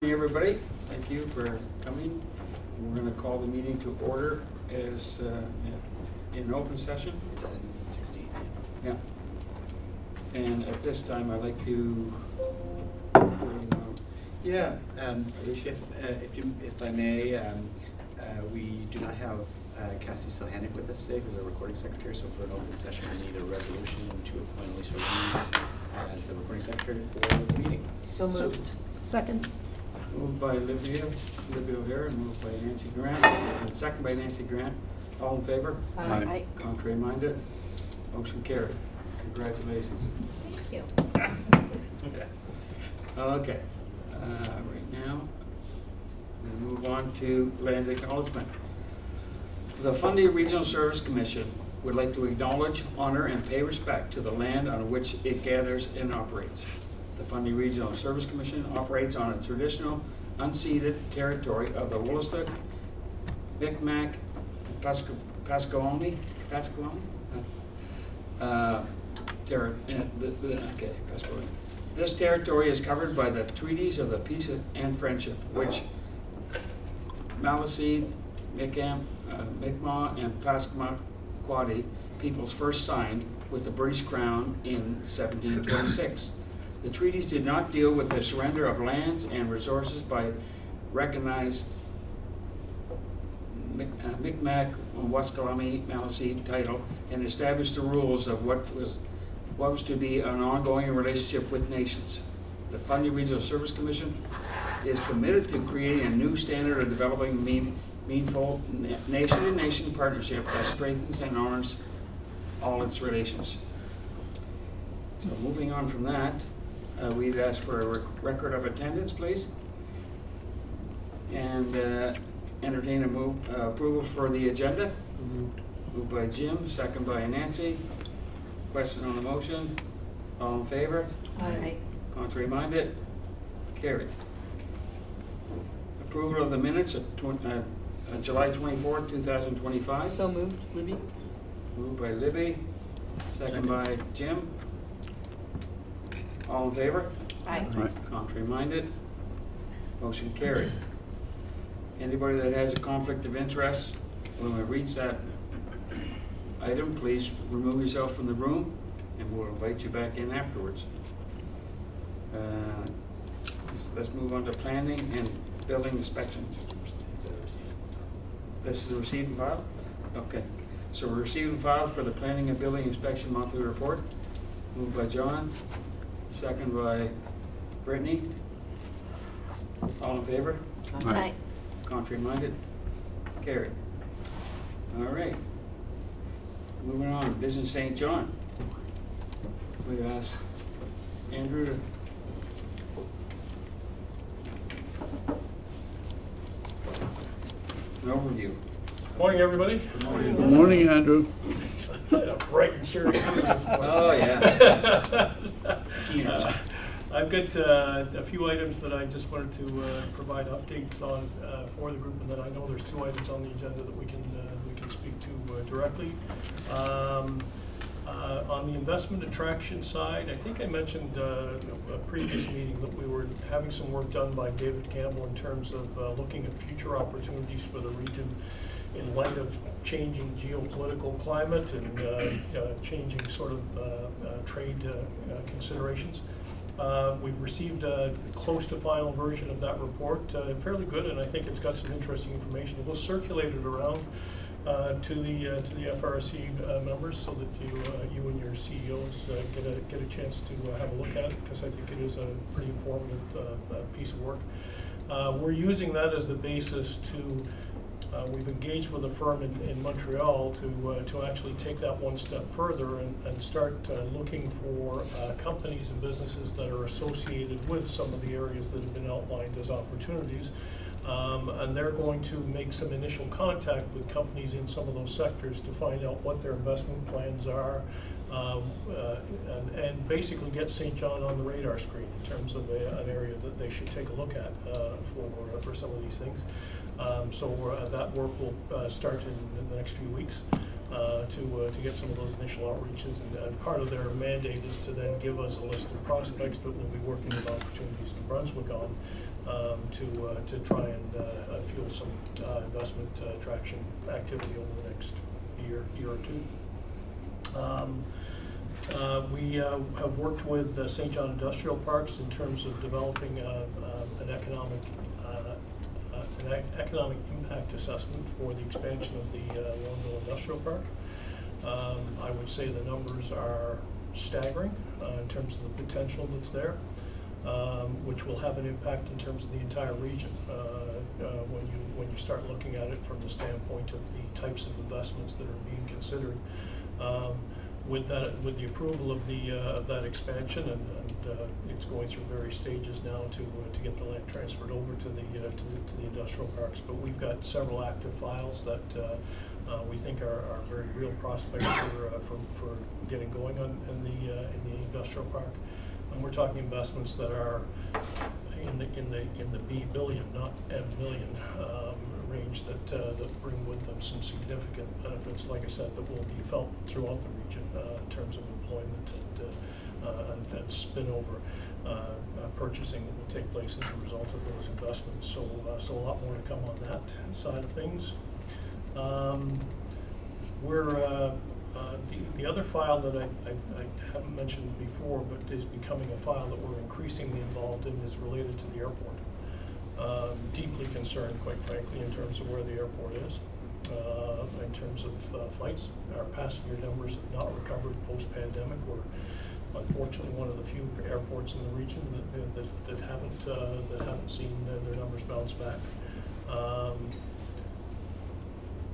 Hey everybody, thank you for coming. We're going to call the meeting to order as in open session. 16. Yeah. And at this time, I'd like to. If I may, we do not have Cassie Silhanic with us today, who's our recording secretary. So for an open session, we need a resolution to appoint Alicia Reeves as the recording secretary for the meeting. So moved. Second. Moved by Olivia O'Hara, and moved by Nancy Grant, and second by Nancy Grant. All in favor? Aye. Contrary minded? Motion carried. Congratulations. Thank you. Okay. Right now, we'll move on to land acknowledgement. The Fundy Regional Service Commission would like to acknowledge, honor, and pay respect to the land on which it gathers and operates. The Fundy Regional Service Commission operates on a traditional, unceded territory of the Wolastoq, Micmac, Pasquamani. This territory is covered by the treaties of the Peace and Friendship, which Maliseet, Mi'kmaq, and Passamaquoddy peoples first signed with the British Crown in 1726. The treaties did not deal with the surrender of lands and resources by recognized Mi'kmaq and Waskalami Maliseet title and established the rules of what was to be an ongoing relationship with nations. The Fundy Regional Service Commission is committed to creating a new standard of developing meaningful nation-to-nation partnership that strengthens and honors all its relations. So moving on from that, we'd ask for a record of attendance, please. And entertain a approval for the agenda. Moved by Jim, second by Nancy. Question on the motion. All in favor? Aye. Contrary minded? Carried. Approval of the minutes of July 24, 2025. So moved. Libby? Moved by Libby, second by Jim. All in favor? Aye. Contrary minded? Motion carried. Anybody that has a conflict of interest, when we reach that item, please remove yourself from the room and we'll invite you back in afterwards. Let's move on to planning and building inspection. This is a receive and file? Okay. So we're receiving file for the planning and building inspection monthly report. Moved by John, second by Brittany. All in favor? Aye. Contrary minded? Carried. All right. Moving on, Business St. John. We ask Andrew to. An overview. Morning, everybody. Good morning. Good morning, Andrew. A bright and cheery coming this morning. Oh, yeah. Keeners. I've got a few items that I just wanted to provide updates on for the group, and then I know there's two items on the agenda that we can speak to directly. On the investment attraction side, I think I mentioned a previous meeting that we were having some work done by David Campbell in terms of looking at future opportunities for the region in light of changing geopolitical climate and changing sort of trade considerations. We've received a close to final version of that report, fairly good, and I think it's got some interesting information. We'll circulate it around to the FRSC members so that you and your CEOs get a chance to have a look at it, because I think it is a pretty informative piece of work. We're using that as the basis to. We've engaged with a firm in Montreal to actually take that one step further and start looking for companies and businesses that are associated with some of the areas that have been outlined as opportunities. And they're going to make some initial contact with companies in some of those sectors to find out what their investment plans are, and basically get St. John on the radar screen in terms of an area that they should take a look at for some of these things. So that work will start in the next few weeks to get some of those initial outreaches, and part of their mandate is to then give us a list of prospects that we'll be working with opportunities in Brunswick on to try and fuel some investment traction activity over the next year or two. We have worked with St. John Industrial Parks in terms of developing an economic impact assessment for the expansion of the Longville Industrial Park. I would say the numbers are staggering in terms of the potential that's there, which will have an impact in terms of the entire region when you start looking at it from the standpoint of the types of investments that are being considered. With the approval of that expansion, and it's going through various stages now to get the land transferred over to the industrial parks. But we've got several active files that we think are very real prospects for getting going on in the industrial park. And we're talking investments that are in the B billion, not M million range, that bring with them some significant benefits, like I said, that will be felt throughout the region in terms of employment and spin-over purchasing that will take place as a result of those investments. So a lot more to come on that side of things. The other file that I haven't mentioned before, but is becoming a file that we're increasingly involved in, is related to the airport. Deeply concerned, quite frankly, in terms of where the airport is, in terms of flights. Our passenger numbers have not recovered post-pandemic. We're unfortunately one of the few airports in the region that haven't seen their numbers bounce back.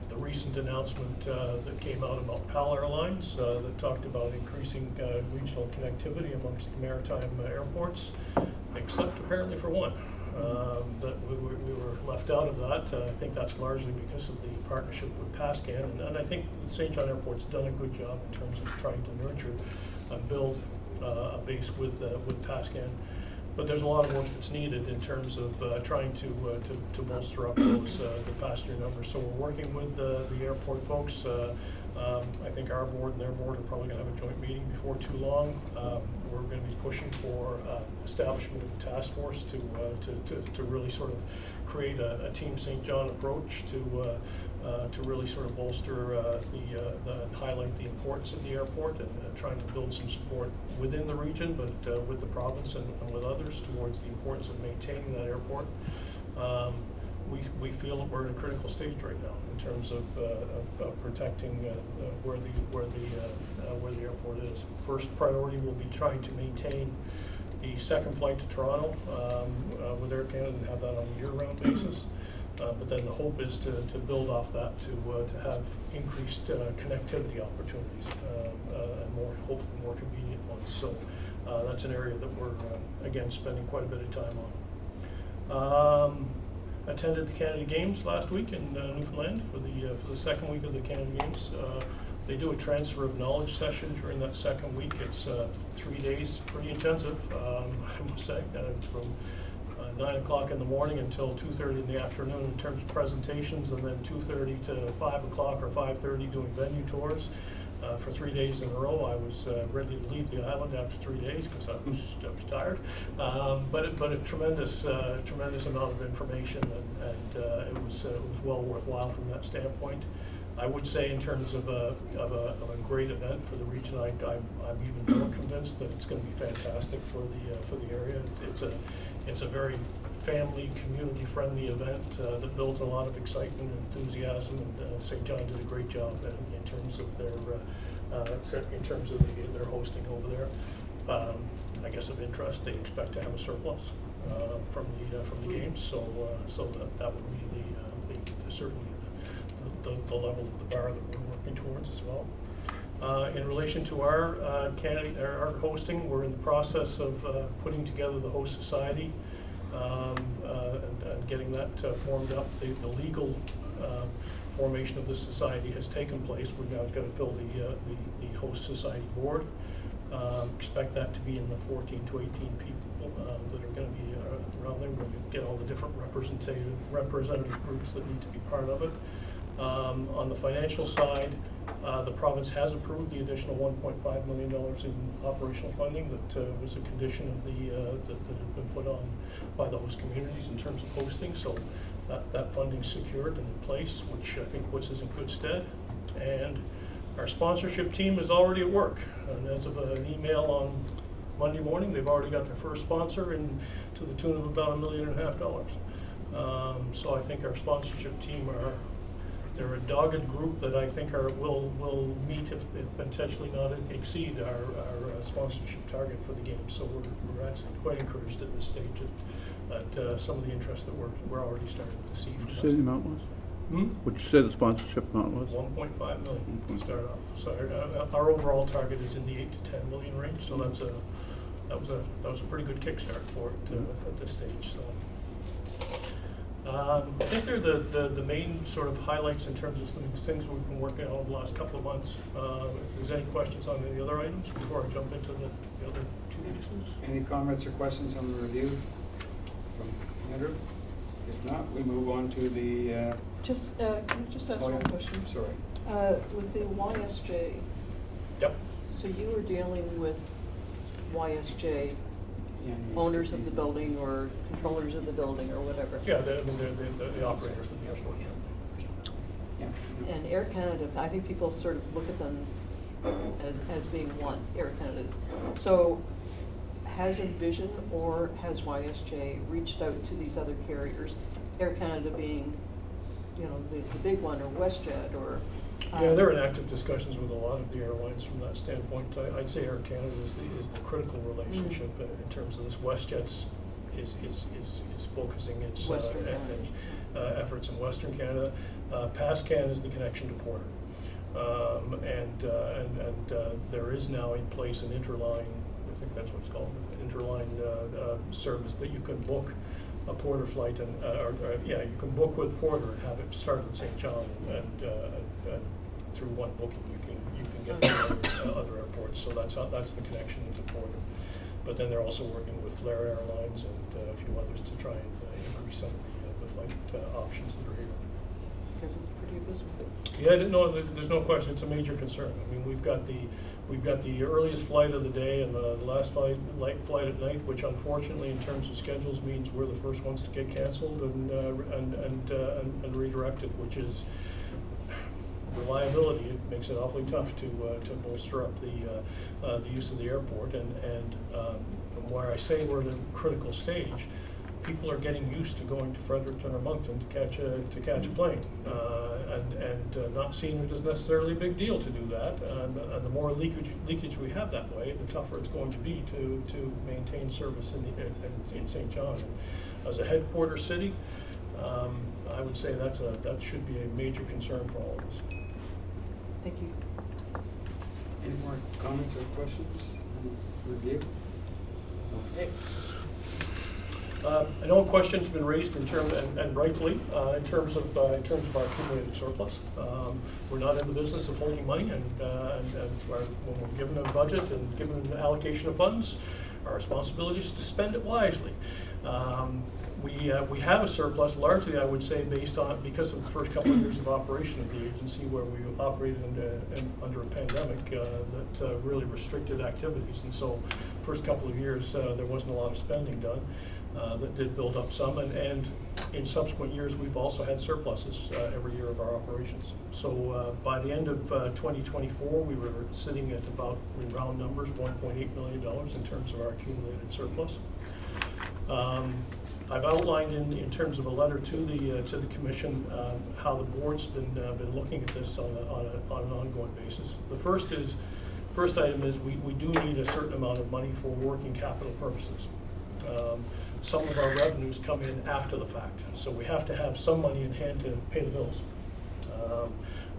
The recent announcement that came out about PAL Airlines that talked about increasing regional connectivity amongst the maritime airports, except apparently for one. That we were left out of that. I think that's largely because of the partnership with PASCAN, and I think St. John Airport's done a good job in terms of trying to nurture and build a base with PASCAN. But there's a lot of work that's needed in terms of trying to bolster up those the passenger numbers. So we're working with the airport folks. I think our board and their board are probably going to have a joint meeting before too long. We're going to be pushing for establishment of a task force to really sort of create a Team St. John approach to really sort of bolster and highlight the importance of the airport, and trying to build some support within the region, but with the province and with others towards the importance of maintaining that airport. We feel that we're in a critical stage right now in terms of protecting where the airport is. First priority will be trying to maintain the second flight to Toronto with Air Canada and have that on a year-round basis. But then the hope is to build off that to have increased connectivity opportunities and hopefully more convenient ones. So that's an area that we're again spending quite a bit of time on. Attended the Canada Games last week in Newfoundland for the second week of the Canada Games. They do a transfer of knowledge session during that second week. It's 3 days, pretty intensive, I must say, from 9 o'clock in the morning until 2:30 in the afternoon in terms of presentations, and then 2:30 to 5 o'clock or 5:30 doing venue tours. For 3 days in a row. I was ready to leave the island after 3 days because I was tired. But a tremendous amount of information, and it was well worthwhile from that standpoint. I would say in terms of a great event for the region, I'm even more convinced that it's going to be fantastic for the area. It's a very family, community-friendly event that builds a lot of excitement and enthusiasm, and St. John did a great job in terms of their their hosting over there. I guess of interest, they expect to have a surplus from the games, so that would be certainly the level of the bar that we're working towards as well. In relation to our hosting, we're in the process of putting together the host society and getting that formed up. The legal formation of the society has taken place. We've now got to fill the host society board. Expect that to be in the 14 to 18 people that are going to be around there. We're going to get all the different representative groups that need to be part of it. On the financial side, the province has approved the additional $1.5 million in operational funding that was a condition of that had been put on by the host communities in terms of hosting. So that funding's secured and in place, which I think puts us in good stead. And our sponsorship team is already at work. And as of an email on Monday morning, they've already got their first sponsor, and to the tune of about $1.5 million. So I think our sponsorship team they're a dogged group that I think will meet, if potentially not exceed, our sponsorship target for the game. So we're actually quite encouraged at this stage at some of the interest that we're already starting to see from What us. did you say the amount was? What did you say the sponsorship amount was? 1.5 million to start off. So our overall target is in the 8 to 10 million range. So that was a pretty good kickstart for it at this stage. So. I think they're the main sort of highlights in terms of things we've been working on over the last couple of months. If there's any questions on any other items before I jump into the other two pieces. Any comments or questions on the review from Andrew? If not, we move on to the... Can I just ask oh, one yeah. question? Sorry. With the YSJ, Yep. so you were dealing with YSJ Yeah, owners of the building or controllers of the building or whatever? Yeah, the operators of the airport. Yeah. And Air Canada, I think people sort of look at them as being one, Air Canada. So has Envision or has YSJ reached out to these other carriers, Air Canada being, the big one, or WestJet, or? Yeah, they're in active discussions with a lot of the airlines from that standpoint. I'd say Air Canada is the critical relationship in terms of this. WestJet's is focusing its efforts in Western Canada. PASCAN is the connection to Porter, and there is now in place an interline. I think that's what it's called, interline service that you can book a Porter flight and you can book with Porter and have it start in St. John and through one booking you can get to other airports. So that's the connection into Porter. But then they're also working with Flair Airlines and a few others to try and increase some of the flight options that are here. Because it's pretty abysmal. Yeah, no, there's no question. It's a major concern. I mean, we've got the earliest flight of the day and the last flight at night, which unfortunately, in terms of schedules, means we're the first ones to get canceled and redirected, which is reliability. It makes it awfully tough to bolster up the use of the airport. And where I say we're at a critical stage, people are getting used to going to Fredericton or Moncton to catch a plane, and not seeing it as necessarily a big deal to do that. And the more leakage we have that way, the tougher it's going to be to maintain service in St. John. As a headquarter city, I would say that should be a major concern for all of us. Thank you. Any more comments or questions on the review? Okay. I know a question's been raised in terms, and rightfully, in terms of our accumulated surplus. We're not in the business of holding money, and when we're given a budget and given an allocation of funds, our responsibility is to spend it wisely. We have a surplus, largely I would say, because of the first couple of years of operation of the agency, where we operated under a pandemic that really restricted activities, and so first couple of years there wasn't a lot of spending done. That did build up some, and in subsequent years we've also had surpluses every year of our operations. So by the end of 2024, we were sitting at about, in round numbers, $1.8 million in terms of our accumulated surplus. I've outlined in terms of a letter to the commission how the board's been looking at this on an ongoing basis. The first item is we do need a certain amount of money for working capital purposes. Some of our revenues come in after the fact, so we have to have some money in hand to pay the bills.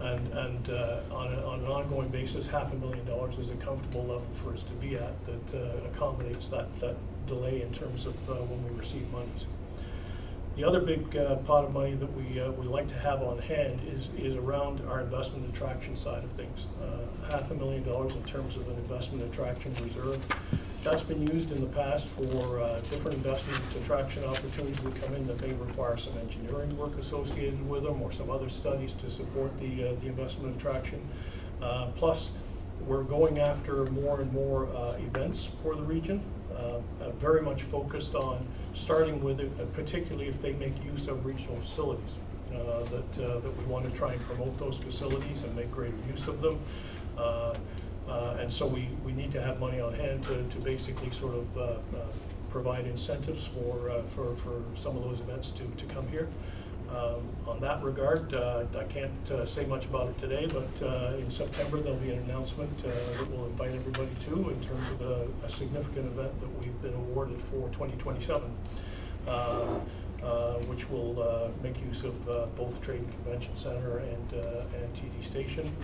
On an ongoing basis, $500,000 is a comfortable level for us to be at that accommodates that delay in terms of when we receive monies. The other big pot of money that we like to have on hand is around our investment attraction side of things. $500,000 in terms of an investment attraction reserve. That's been used in the past for different investment attraction opportunities that come in that may require some engineering work associated with them or some other studies to support the investment attraction. Plus, we're going after more and more events for the region, very much focused on starting with it, particularly if they make use of regional facilities. That we want to try and promote those facilities and make greater use of them. And so we need to have money on hand to basically sort of provide incentives for some of those events to come here. On that regard, I can't say much about it today, but in September there'll be an announcement that we'll invite everybody to in terms of a significant event that we've been awarded for 2027. Which will make use of both Trade and Convention Center and TD Station.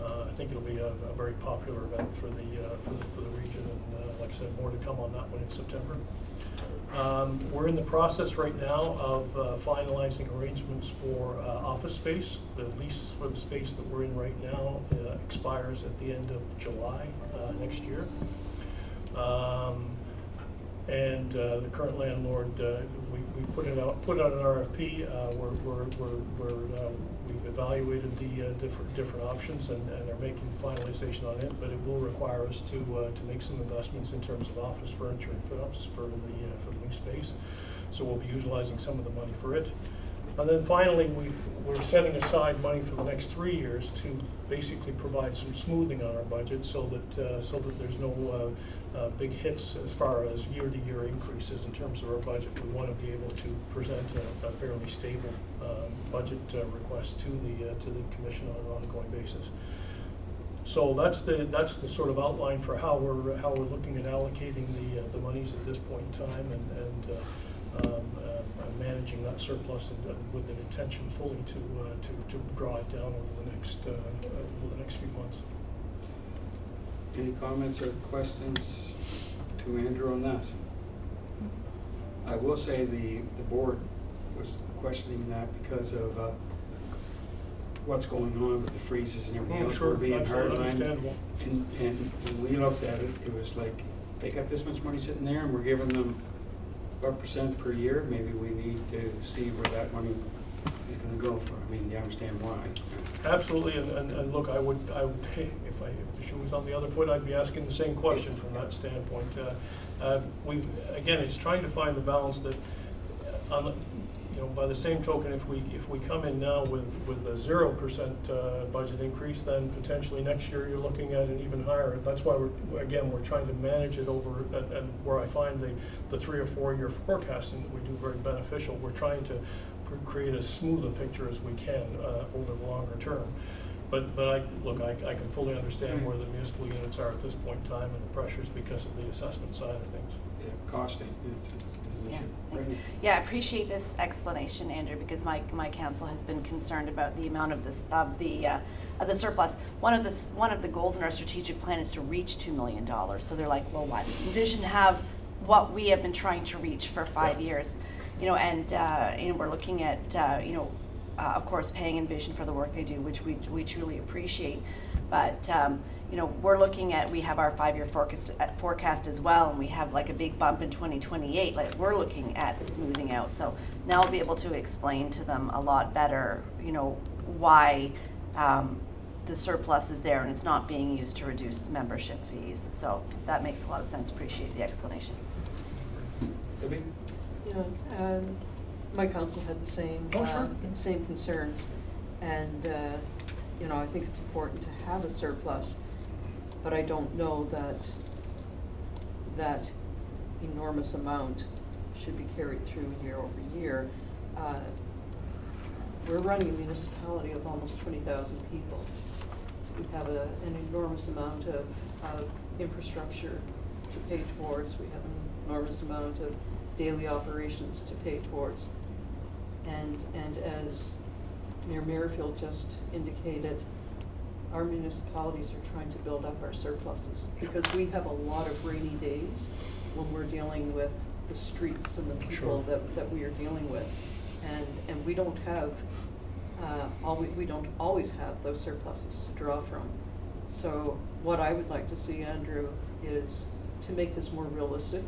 I think it'll be a very popular event for the region, and like I said, more to come on that one in September. We're in the process right now of finalizing arrangements for office space. The lease for the space that we're in right now expires at the end of July next year. And the current landlord, we put out an RFP. We've evaluated the different options and are making finalization on it. But it will require us to make some investments in terms of office furniture and fit-ups for the new space. So we'll be utilizing some of the money for it. And then finally, we're setting aside money for the next 3 years to basically provide some smoothing on our budget, so that there's no big hits as far as year-to-year increases in terms of our budget. We want to be able to present a fairly stable budget request to the Commission on an ongoing basis. So that's the sort of outline for how we're looking at allocating the monies at this point in time, and managing that surplus with an intention fully to draw it down over the next few months. Any comments or questions to Andrew on that? I will say the board was questioning that because of what's going on with the freezes and everything else. Sure, We're being absolutely hardlined. understandable. And when we looked at it, it was like, they got this much money sitting there and we're giving them what % per year. Maybe we need to see where that money is going to go for. I mean, you understand why. Absolutely, and look, I would if the shoe was on the other foot, I'd be asking the same question from that standpoint. Again, it's trying to find the balance that, by the same token, if we come in now with a 0% budget increase, then potentially next year you're looking at an even higher. That's why we're trying to manage it over, and where I find the 3 or 4 year forecasting that we do very beneficial. We're trying to create as smooth a picture as we can over the longer term. But I can fully understand where the municipal units are at this point in time and the pressures because of the assessment side of things. Yeah, costing is an Yeah, issue. thanks. Right. Yeah, I appreciate this explanation, Andrew, because my council has been concerned about the amount of the surplus. One of the goals in our strategic plan is to reach $2 million. So they're like, well, why does Envision have what we have been trying to reach for 5 years? And we're looking at of course, paying Envision for the work they do, which we truly appreciate. But we're looking at, we have our 5-year forecast as well, and we have like a big bump in 2028. Like, we're looking at smoothing out. So now I'll be able to explain to them a lot better, why the surplus is there and it's not being used to reduce membership fees. So that makes a lot of sense. Appreciate the explanation. Debbie? My council has the same same concerns, and I think it's important to have a surplus, but I don't know that enormous amount should be carried through year over year. We're running a municipality of almost 20,000 people. We have an enormous amount of infrastructure to pay towards. We have an enormous amount of daily operations to pay towards. And as Mayor Merrifield just indicated, our municipalities are trying to build up our surpluses because we have a lot of rainy days when we're dealing with the streets and the people that we are dealing with. And we don't have, we don't always have those surpluses to draw from. So what I would like to see, Andrew, is to make this more realistic.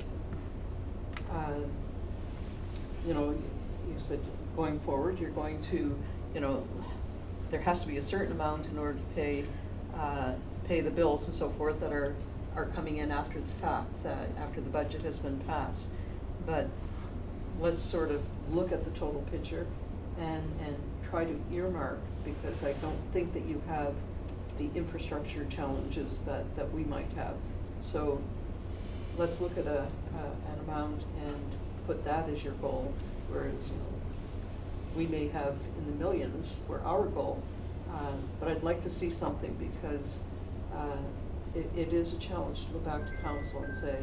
You know, you said going forward, you're going to, you know, there has to be a certain amount in order to pay the bills and so forth that are coming in after the fact, after the budget has been passed. But let's sort of look at the total picture and try to earmark, because I don't think that you have the infrastructure challenges that we might have. So let's look at an amount and put that as your goal, whereas, you know, we may have in the millions for our goal, but I'd like to see something, because it is a challenge to go back to council and say,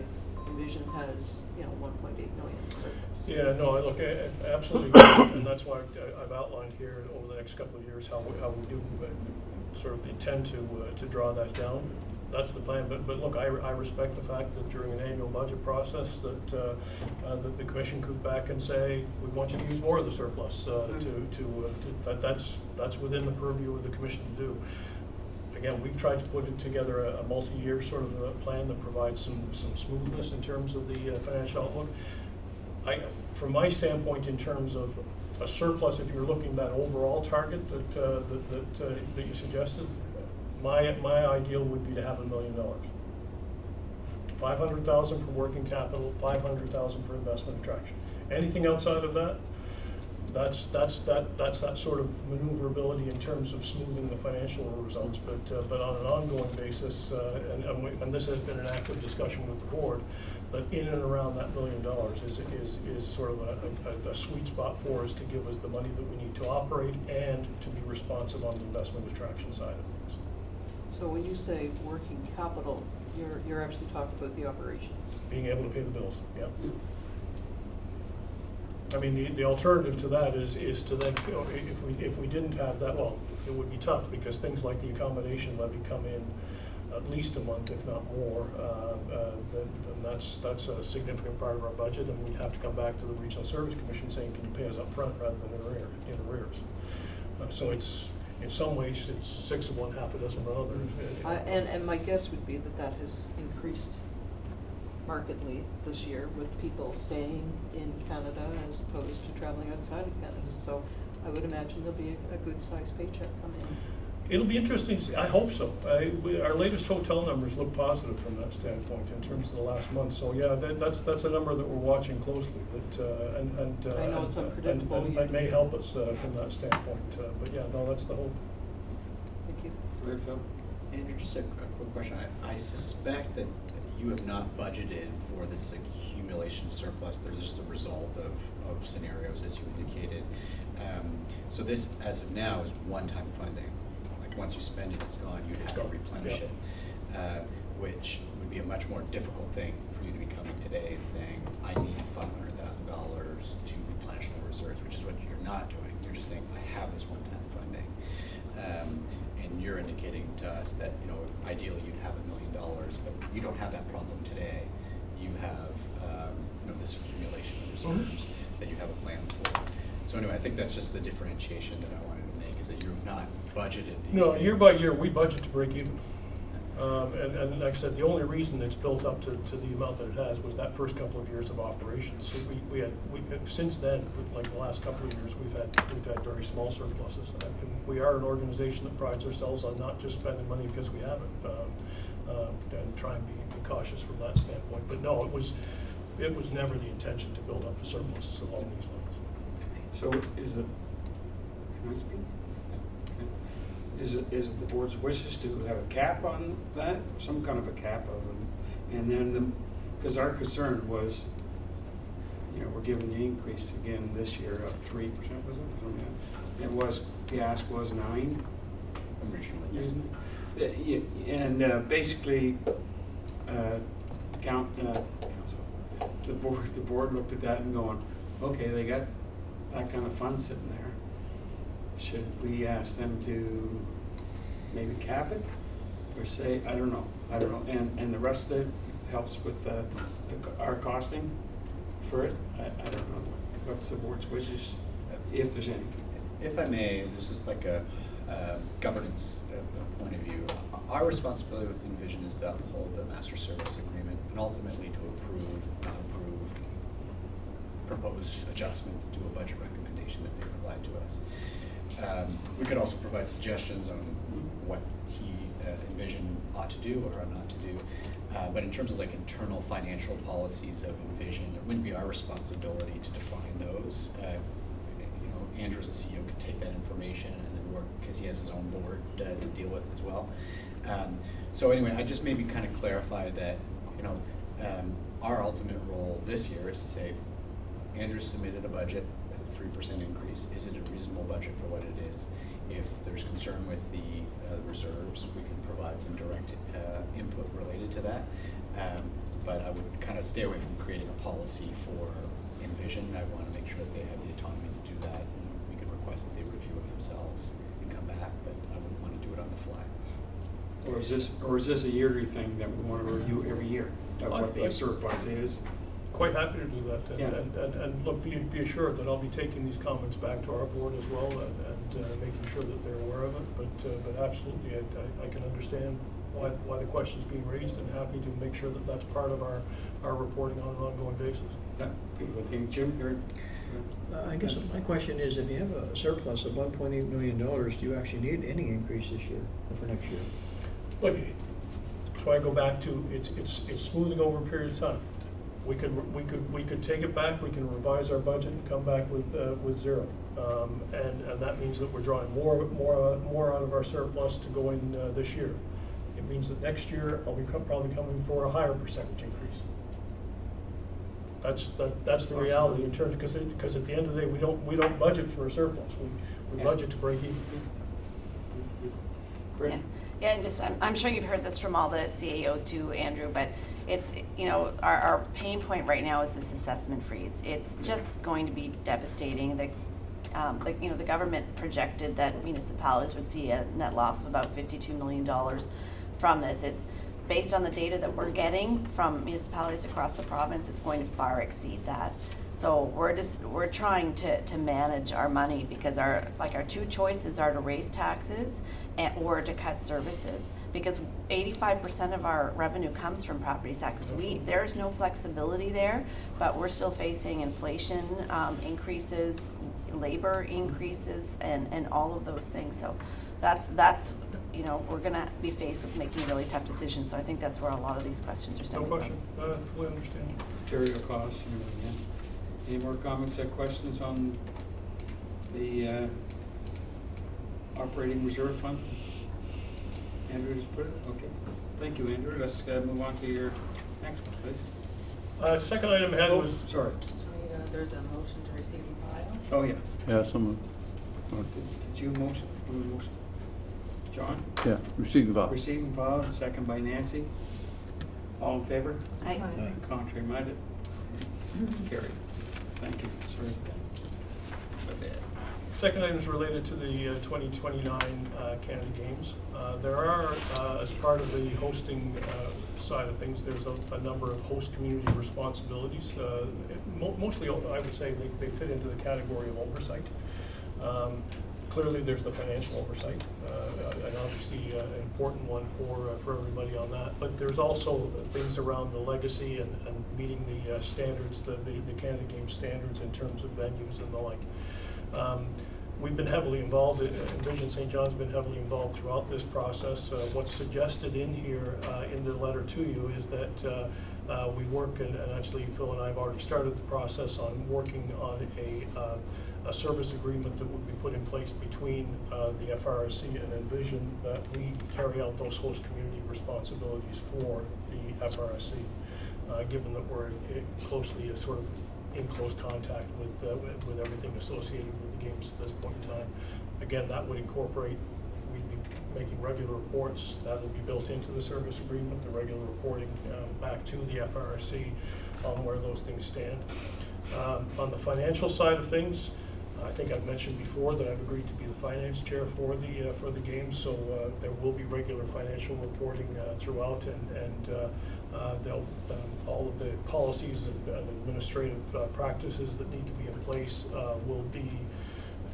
Envision has, you know, 1.8 million surplus. Yeah, no, look, I absolutely agree, and that's why I've outlined here over the next couple of years how we do sort of intend to draw that down. That's the plan, but look, I respect the fact that during an annual budget process that the commission could back and say, we want you to use more of the surplus, that's within the purview of the commission to do. Again, we've tried to put together a multi-year sort of a plan that provides some smoothness in terms of the financial outlook. From my standpoint, in terms of a surplus, if you're looking at that overall target that you suggested, my ideal would be to have $1 million. 500,000 for working capital, 500,000 for investment attraction. Anything outside of that, that's that sort of maneuverability in terms of smoothing the financial results. But on an ongoing basis, and this has been an active discussion with the board, but in and around that $1 million is sort of a sweet spot for us to give us the money that we need to operate and to be responsive on the investment attraction side of things. So when you say working capital, you're actually talking about the operations. Being able to pay the bills, yeah. I mean, the alternative to that is to then, you know, if we didn't have that, well, it would be tough, because things like the accommodation levy come in at least a month, if not more. Then that's a significant part of our budget, and we'd have to come back to the Regional Service Commission saying, can you pay us up front rather than in arrears? So it's, in some ways, it's 6 of one, half a dozen of another. And my guess would be that has increased markedly this year with people staying in Canada as opposed to traveling outside of Canada. So I would imagine there'll be a good sized paycheck coming in. It'll be interesting to see. I hope so. Our latest hotel numbers look positive from that standpoint in terms of the last month. So yeah, that's a number that we're watching closely. That I know it's unpredictable. and may help us from that standpoint. But yeah, no, that's the hope. Thank you. Go ahead, Phil. Andrew, just a quick question. I suspect that you have not budgeted for this accumulation surplus. They're just the result of scenarios, as you indicated. So this, as of now, is one-time funding. Like once you spend it, it's gone. You'd have to replenish it, which would be a much more difficult thing for you to be coming today and saying, I need $500,000 to replenish my reserves, which is what you're not doing. You're just saying, I have this one-time funding. And you're indicating to us that, you know, ideally you'd have $1 million, but you don't have that problem today. You have, you know, this accumulation of reserves that you have a plan for. So anyway, I think that's just the differentiation that I wanted to make, is that you're not budgeted these No, things. year by year, we budget to break even. And like I said, the only reason it's built up to the amount that it has was that first couple of years of operations. So we since then, like the last couple of years, we've had very small surpluses. And we are an organization that prides ourselves on not just spending money because we have it, and try and be cautious from that standpoint. But no, it was never the intention to build up a surplus along these lines. So is it, can I speak? Is it the board's wishes to have a cap on that, some kind of a cap of them? And then, because our concern was, you know, we're giving the increase again this year of 3%, was it? It was, the ask was 9. Originally. And basically, council, the board looked at that and going, okay, they got that kind of fund sitting there. Should we ask them to maybe cap it or say, I don't know, and the rest of it helps with our costing for it? I don't know. What's the board's wishes, if there's any? If I may, this is like a governance point of view, our responsibility with Envision is to uphold the master service agreement and ultimately to approve, not approve, propose adjustments to a budget recommendation that they provide to us. We could also provide suggestions on what he Envision ought to do or ought not to do. But in terms of like internal financial policies of Envision, it wouldn't be our responsibility to define those. Andrew as the CEO could take that information and then work, because he has his own board to deal with as well. So anyway, I just maybe kind of clarify that, our ultimate role this year is to say, Andrew submitted a budget with a 3% increase. Is it a reasonable budget for what it is? If there's concern with the reserves, we can provide some direct input related to that. But I would kind of stay away from creating a policy for Envision. I want to make sure that they have the autonomy to do that. And we could request that they review it themselves and come back, but I wouldn't want to do it on the fly. Or is this a yearly thing that we want to review every year of what the surplus is? Quite happy to do that, Yeah. and look, be assured that I'll be taking these comments back to our board as well, and making sure that they're aware of it, but absolutely, I can understand why the question's being raised, and happy to make sure that that's part of our reporting on an ongoing basis. Yeah, good thing. Jim, you're... I guess my question is, if you have a surplus of $1.8 million, do you actually need any increase this year or for next year? Look, that's why I go back to, it's smoothing over a period of time. We could take it back, we can revise our budget and come back with zero. And that means that we're drawing more out of our surplus to go in this year. It means that next year I'll be probably coming for a higher percentage increase. That's the reality in terms, because at the end of the day, we don't budget for a surplus. We budget to break even. Great. Yeah, and just, I'm sure you've heard this from all the CAOs too, Andrew, but it's, our pain point right now is this assessment freeze. It's just going to be devastating. The government projected that municipalities would see a net loss of about $52 million from this. Based on the data that we're getting from municipalities across the province, it's going to far exceed that. So we're trying to manage our money, because our two choices are to raise taxes or to cut services, because 85% of our revenue comes from property taxes. There's no flexibility there, but we're still facing inflation increases, labor increases, and all of those things. So that's we're going to be faced with making really tough decisions. So I think that's where a lot of these questions are stemming No from. question. I fully understand. Material costs and everything, yeah. Any more comments or questions on the operating reserve fund? Andrew just put it? Okay. Thank you, Andrew. Let's move on to your next one, please. Second item I had was, Sorry. Just there's a motion to receive and file. Oh, yeah. Yeah, someone, Did you motion? John? yeah, receive and file. Receive and file, second by Nancy. All in favor? Aye. Aye. Contrary minded? Carried. Thank you. Sorry. My bad. second item is related to the 2029 Canada Games. There are, as part of the hosting side of things, there's a number of host community responsibilities. Mostly, I would say, they fit into the category of oversight. Clearly, there's the financial oversight, and obviously an important one for everybody on that. But there's also things around the legacy and meeting the standards, the Canada Games standards in terms of venues and the like. We've been heavily involved, Envision St. John's been heavily involved throughout this process. What's suggested in here in the letter to you is that we work, and actually Phil and I have already started the process on working on a service agreement that would be put in place between the FRSC and Envision, that we carry out those host community responsibilities for the FRSC, given that we're closely sort of in close contact with everything associated with the games at this point in time. Again, that would incorporate, we'd be making regular reports that will be built into the service agreement, the regular reporting back to the FRSC on where those things stand. On the financial side of things, I think I've mentioned before that I've agreed to be the finance chair for the games, so there will be regular financial reporting throughout, and they'll all of the policies and administrative practices that need to be in place will be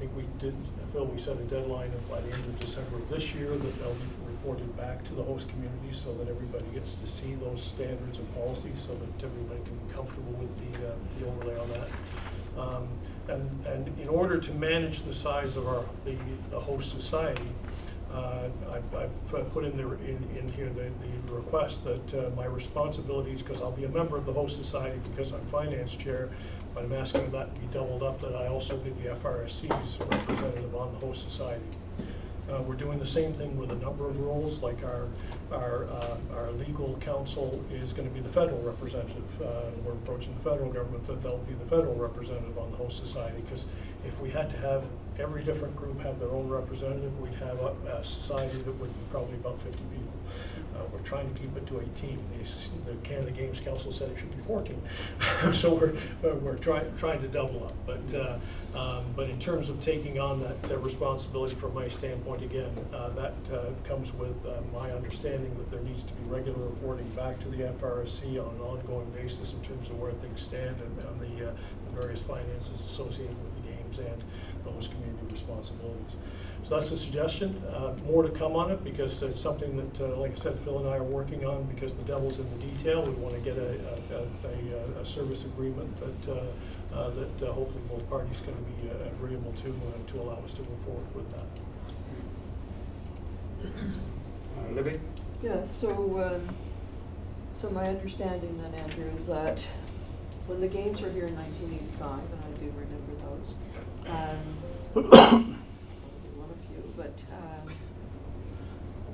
think we did, Phil, we set a deadline of by the end of December of this year that they'll be reported back to the host community so that everybody gets to see those standards and policies so that everybody can be comfortable with the overlay on that. And in order to manage the size of the host society, I've put in here the request that my responsibilities, because I'll be a member of the host society because I'm finance chair, but I'm asking that to be doubled up, that I also be the FRSC's representative on the host society. We're doing the same thing with a number of roles, like our legal counsel is going to be the federal representative. We're approaching the federal government that they'll be the federal representative on the host society, because if we had to have every different group have their own representative, we'd have a society that would be probably about 50 people. We're trying to keep it to 18. The Canada Games Council said it should be 14. So we're trying to double up. But in terms of taking on that responsibility from my standpoint, again, that comes with my understanding that there needs to be regular reporting back to the FRSC on an ongoing basis in terms of where things stand and the various finances associated with the games and those community responsibilities. So that's a suggestion. More to come on it, because it's something that, like I said, Phil and I are working on, because the devil's in the detail. We want to get a service agreement that hopefully both parties can be agreeable to allow us to move forward with that. Libby? Yeah, so my understanding then, Andrew, is that when the games were here in 1985, and I do remember those, one of few, but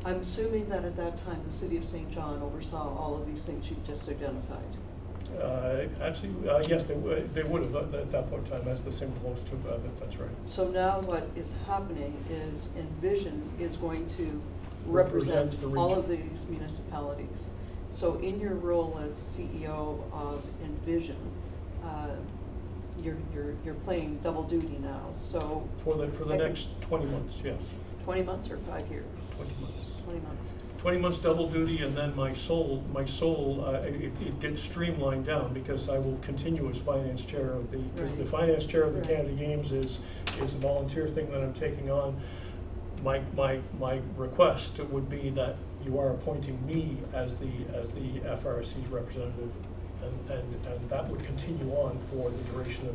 I'm assuming that at that time the city of St. John oversaw all of these things you've just identified. Actually, yes, they would have at that point in time as the single host to that's right. So now what is happening is Envision is going to represent the all region. of these municipalities. So in your role as CEO of Envision, you're playing double duty now. So For the next 20 months, yes. 20 months or 5 years? 20 months. 20 months. 20 months double duty, and then my soul, it gets streamlined down, because I will continue as finance chair of because the finance chair of the Right. Canada Games is a volunteer thing that I'm taking on. My request would be that you are appointing me as the FRSC's representative, and that would continue on for the duration of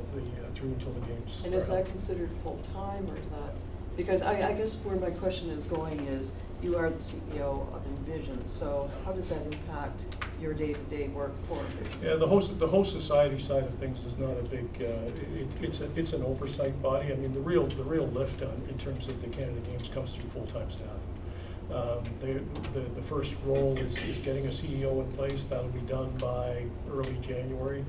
through until the games. And is start. that considered full-time, or is that, because I guess where my question is going is, you are the CEO of Envision, so how does that impact your day-to-day work for Envision? Yeah, the host society side of things is not a big. It's an oversight body. I mean, the real lift in terms of the Canada Games comes through full-time staff. The first role is getting a CEO in place. That'll be done by early January.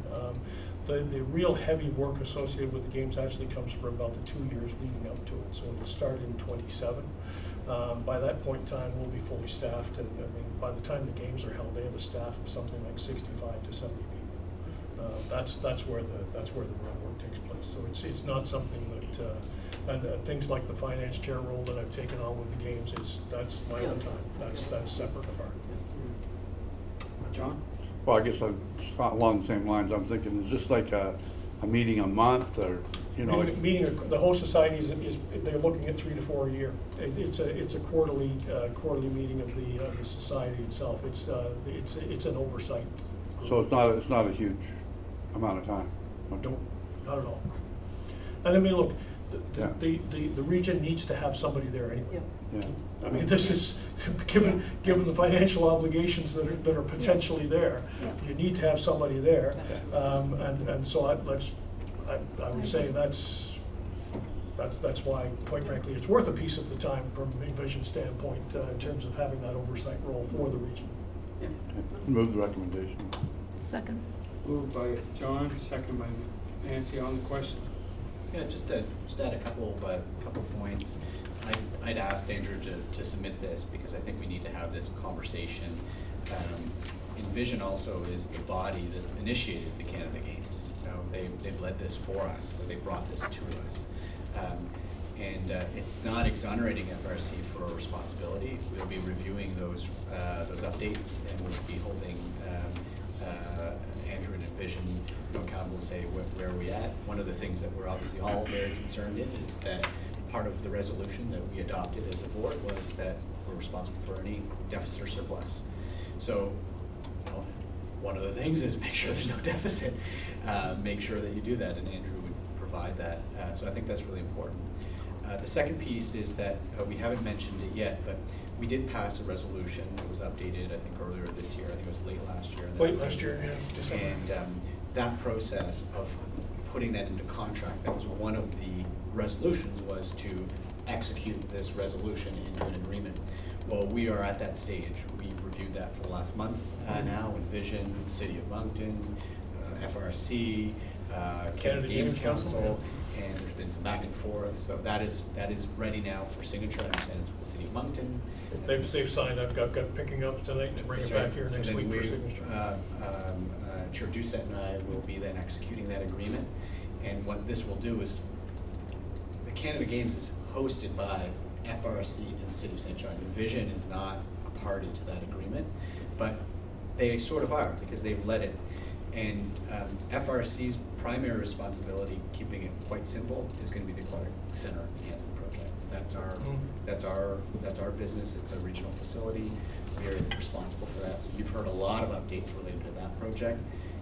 The real heavy work associated with the games actually comes for about the 2 years leading up to it. So it'll start in 27. By that point in time, we'll be fully staffed, and I mean, by the time the games are held, they have a staff of something like 65 to 70 people. That's where the real work takes place. So it's not something that and things like the finance chair role that I've taken on with the games that's my own time. That's separate apart. John? Well, I guess along the same lines, I'm thinking, is this like a meeting a month, or, you know? The host society is they're looking at 3 to 4 a year. It's a quarterly meeting of the society itself. It's an oversight group. So it's not a huge amount of time? No, not at all. And I mean, look, Yeah. the region needs to have somebody there anyway. Yeah. Yeah. I mean, this is, given the financial obligations that are potentially there, Yeah. you need to have somebody there. And so I would say that's why, quite frankly, it's worth a piece of the time from a vision standpoint in terms of having that oversight role for the region. Yeah. Move the recommendation. Second. Moved by John, second by Nancy on the question. Yeah, just to add a couple points. I'd asked Andrew to submit this because I think we need to have this conversation. Envision also is the body that initiated the Canada Games. You know, they've led this for us, so they brought this to us. And it's not exonerating FRSC for our responsibility. We'll be reviewing those updates, and we'll be holding Andrew and Envision, accountable to say where are we at. One of the things that we're obviously all very concerned in is that part of the resolution that we adopted as a board was that we're responsible for any deficit or surplus. So one of the things is make sure there's no deficit. Make sure that you do that, and Andrew would provide that. So I think that's really important. The second piece is that we haven't mentioned it yet, but we did pass a resolution that was updated, I think, earlier this year. I think it was late last year. Late last year, yeah, December. And that process of putting that into contract, that was one of the resolutions, was to execute this resolution into an agreement. Well, we are at that stage. We've reviewed that for the last month now, Envision, City of Moncton, FRSC, Canada Games Council, and there's been some back and forth. So that is ready now for signature. I understand it's with the City of Moncton. They've signed. I've got picking up tonight to bring it back here So next then week for we, signature. Chair Doucette and I will be then executing that agreement. And what this will do is, the Canada Games is hosted by FRSC and the City of St. John. Envision is not a party to that agreement, but they sort of are, because they've led it. And FRSC's primary responsibility, keeping it quite simple, is going to be the Aquatic Center Enhancement Project. That's our business. It's a regional facility. We are responsible for that. So you've heard a lot of updates related to that project,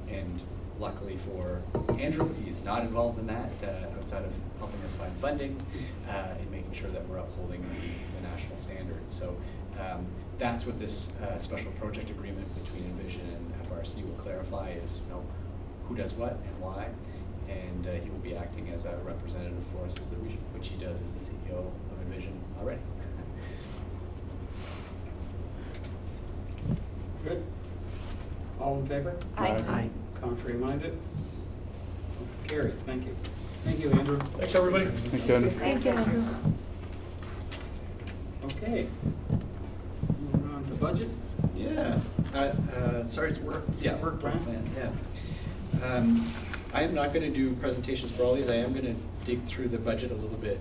and luckily for Andrew, he is not involved in that outside of helping us find funding and making sure that we're upholding the national standards. So that's what this special project agreement between Envision and FRC will clarify, is who does what and why, and he will be acting as a representative for us as the region, which he does as the CEO of Envision already. Good. All in favor? Aye. Contrary minded? Carried. Thank you. Thank you, Andrew. Thanks, everybody. Thank you, Andrew. Thank you, Andrew. Okay. Moving on to budget. Yeah. Sorry, it's work. Yeah, Work plan. Yeah. I am not going to do presentations for all these. I am going to dig through the budget a little bit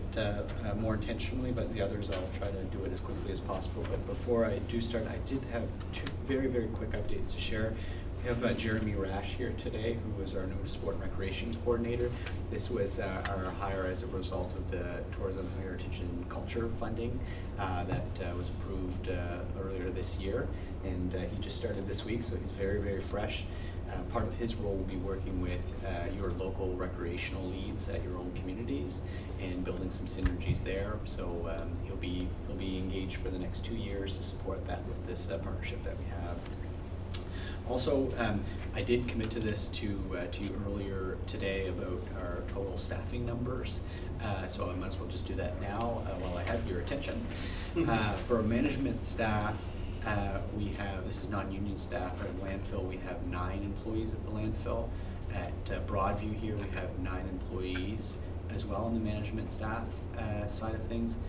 more intentionally, but the others I'll try to do it as quickly as possible. But before I do start, I did have two very, very quick updates to share. We have Jeremy Rash here today, who is our new Sport and Recreation Coordinator. This was our hire as a result of the Tourism, Heritage and Culture funding that was approved earlier this year. And he just started this week, so he's very, very fresh. Part of his role will be working with your local recreational leads at your own communities and building some synergies there. So he'll be engaged for the next 2 years to support that with this partnership that we have. Also, I did commit to this to you earlier today about our total staffing numbers, so I might as well just do that now while I have your attention. For management staff, we have, this is non-union staff at landfill, we have 9 employees at the landfill. At Broadview here, we have 9 employees as well in the management staff side of things,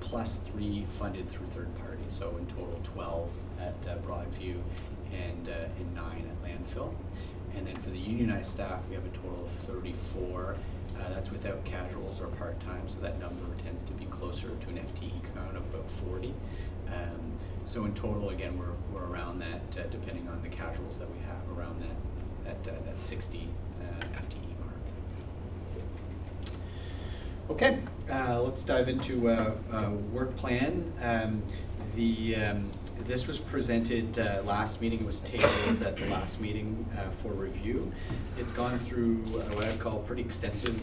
plus 3 funded through third parties, so in total 12 at Broadview and 9 at landfill. And then for the unionized staff, we have a total of 34. That's without casuals or part-time, so that number tends to be closer to an FTE count of about 40. So in total, again, we're around that, depending on the casuals that we have, around that 60 FTE mark. Okay, let's dive into work plan. This was presented last meeting. It was tabled at the last meeting for review. It's gone through what I'd call pretty extensive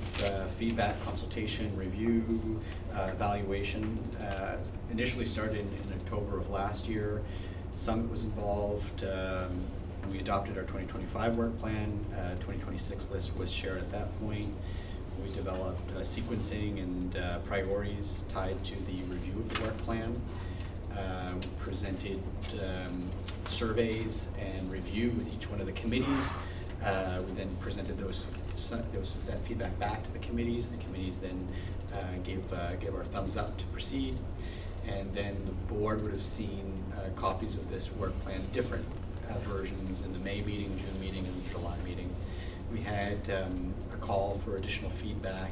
feedback, consultation, review, evaluation. Initially started in October of last year. Summit was involved. We adopted our 2025 work plan. 2026 list was shared at that point. We developed sequencing and priorities tied to the review of the work plan. We presented surveys and review with each one of the committees. We then presented that feedback back to the committees. The committees then gave our thumbs up to proceed. And then the board would have seen copies of this work plan, different versions in the May meeting, June meeting, and the July meeting. We had a call for additional feedback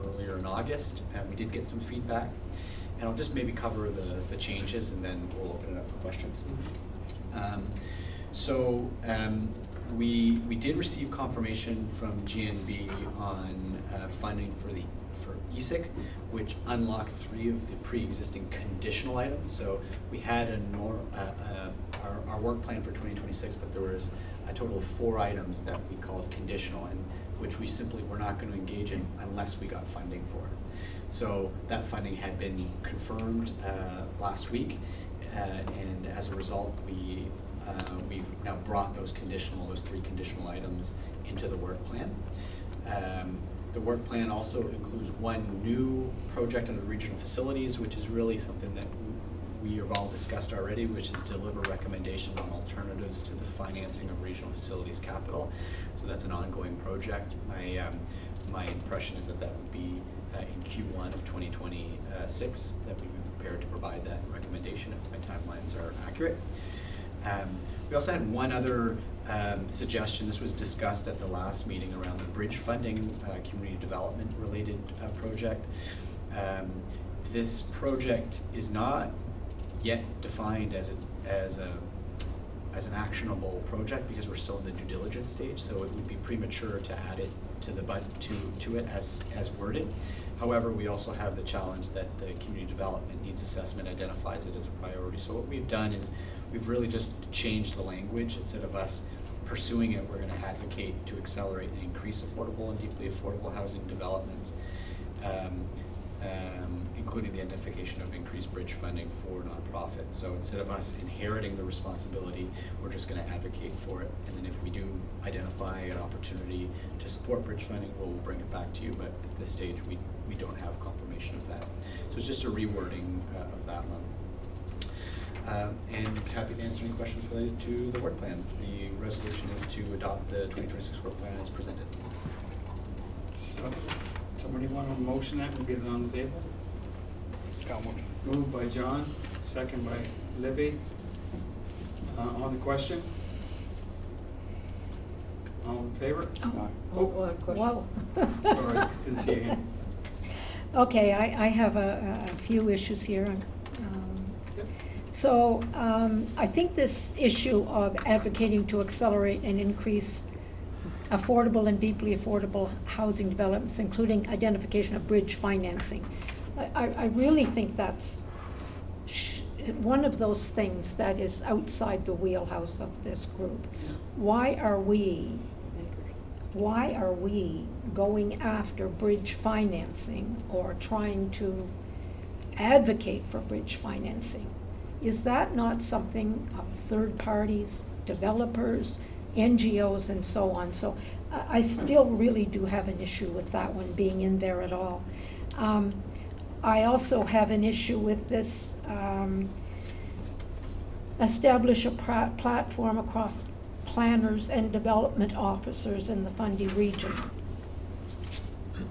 earlier in August, and we did get some feedback. And I'll just maybe cover the changes, and then we'll open it up for questions. So we did receive confirmation from GNB on funding for ESIC, which unlocked 3 of the pre-existing conditional items. So we had our work plan for 2026, but there was a total of 4 items that we called conditional, and which we simply were not going to engage in unless we got funding for it. So that funding had been confirmed last week, and as a result, we've now brought those 3 conditional items into the work plan. The work plan also includes 1 new project under regional facilities, which is really something that we have all discussed already, which is deliver recommendations on alternatives to the financing of regional facilities capital. So that's an ongoing project. My impression is that would be in Q1 of 2026 that we would be prepared to provide that recommendation if my timelines are accurate. We also had one other suggestion. This was discussed at the last meeting around the bridge funding, community development related project. This project is not yet defined as an actionable project because we're still in the due diligence stage, so it would be premature to add it to the to it as worded. However, we also have the challenge that the community development needs assessment identifies it as a priority. So what we've done is we've really just changed the language. Instead of us pursuing it, we're going to advocate to accelerate and increase affordable and deeply affordable housing developments, including the identification of increased bridge funding for nonprofits. So instead of us inheriting the responsibility, we're just going to advocate for it. And then if we do identify an opportunity to support bridge funding, we'll bring it back to you. But at this stage, we don't have confirmation of that. So it's just a rewording of that one. And happy to answer any questions related to the work plan. The resolution is to adopt the 2026 work plan as presented. So, somebody want to motion that and get it on the table? Moved by John, second by Libby. On the question? All in favor? Oh, question. Whoa. Sorry, didn't see again. Okay, I have a few issues here. Yep. So I think this issue of advocating to accelerate and increase affordable and deeply affordable housing developments, including identification of bridge financing, I really think that's one of those things that is outside the wheelhouse of this group. Why are we going after bridge financing or trying to advocate for bridge financing? Is that not something of third parties, developers, NGOs, and so on? So I still really do have an issue with that one being in there at all. I also have an issue with this establish a platform across planners and development officers in the Fundy region.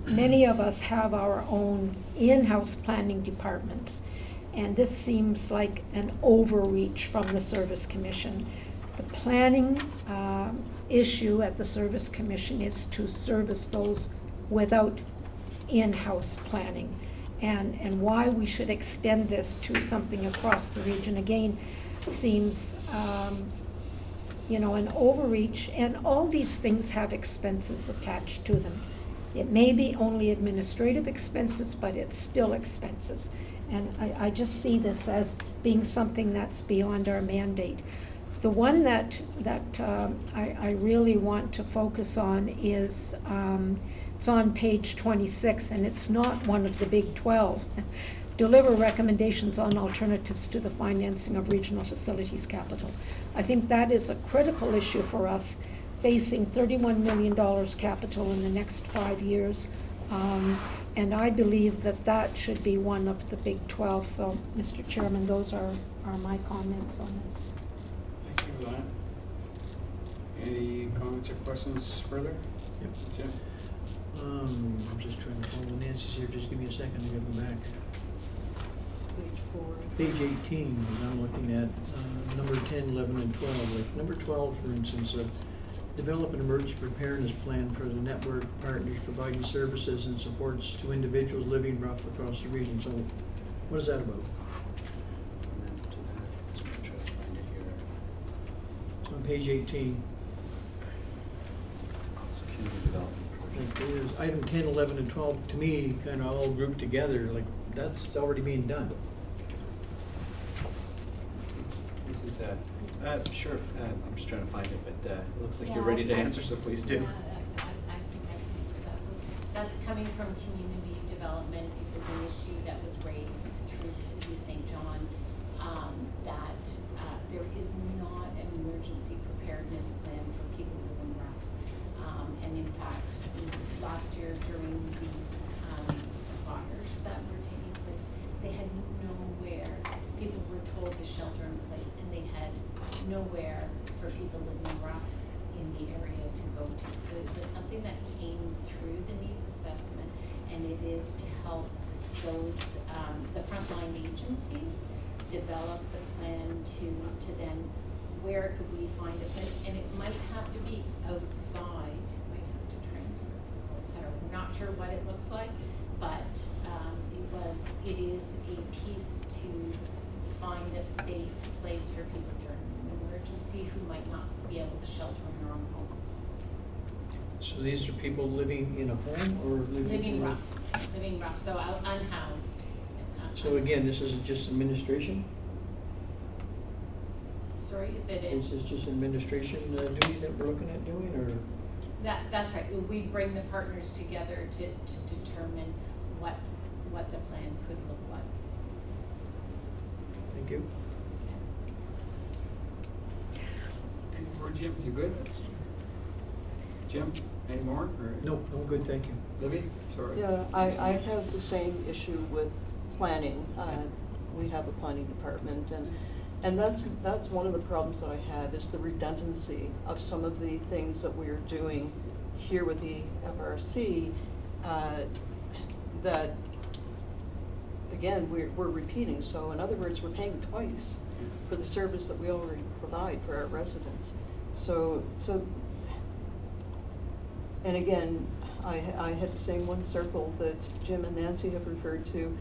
Many of us have our own in-house planning departments, and this seems like an overreach from the Service Commission. The planning issue at the Service Commission is to service those without in-house planning. And why we should extend this to something across the region, again, seems an overreach. And all these things have expenses attached to them. It may be only administrative expenses, but it's still expenses. And I just see this as being something that's beyond our mandate. The one that I really want to focus on is, it's on page 26, and it's not one of the big 12. Deliver recommendations on alternatives to the financing of regional facilities capital. I think that is a critical issue for us, facing $31 million capital in the next 5 years. And I believe that should be one of the big 12. So, Mr. Chairman, those are my comments on this. Thank you, Lana. Any comments or questions further? Yep. Jim? I'm just trying to follow Nancy's here. Just give me a second to get them back. Page 4. Page 18, I'm looking at number 10, 11, and 12. Like number 12, for instance, develop an emergency preparedness plan for the network partners providing services and supports to individuals living rough across the region. So what is that about? And then to that, let's try to find it here. It's on page 18. Community development Like project. there's item 10, 11, and 12, to me, kind of all grouped together, like that's already being done. This is, sure, I'm just trying to find it, but it looks like you're Yeah, ready to I- answer, so please do. Yeah, I think I can answer that. So that's coming from community development. It was an issue that was raised through the city of St. John, that there is not an emergency preparedness plan for people living rough. And in fact, last year during the fires that were taking place, they had nowhere, people were told to shelter in place, and they had nowhere for people living rough in the area to go to. So it was something that came through the needs assessment, and it is to help those, the frontline agencies develop the plan to then, where could we find a place? And it might have to be outside, might have to transfer, et cetera. We're not sure what it looks like, but it is a piece to find a safe place for people during an emergency who might not be able to shelter in their own home. So these are people living in a home or Living rough, so out unhoused. So again, this is just administration? Sorry, is it? This is just administration duty that we're looking at doing, or? That's right. We bring the partners together to determine what the plan could look like. Thank you. Any more, Jim? You good? Jim, any more? Or- Nope, I'm good, thank you. Libby? Sorry. Yeah, I have the same issue with planning. We have a planning department, and that's one of the problems that I have, is the redundancy of some of the things that we're doing here with the FRSC, that, again, we're repeating. So in other words, we're paying twice for the service that we already provide for our residents. So, and again, I had the same one circle that Jim and Nancy have referred to,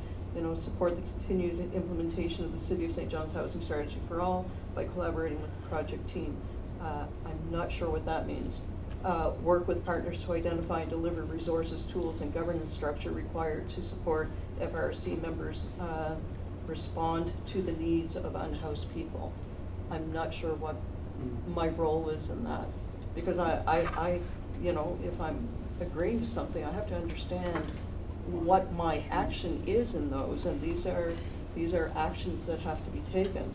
support the continued implementation of the City of St. John's Housing Strategy for All by collaborating with the project team. I'm not sure what that means. Work with partners to identify and deliver resources, tools, and governance structure required to support FRSC members respond to the needs of unhoused people. I'm not sure what my role is in that, because I if I'm agreeing to something, I have to understand what my action is in those, and these are actions that have to be taken.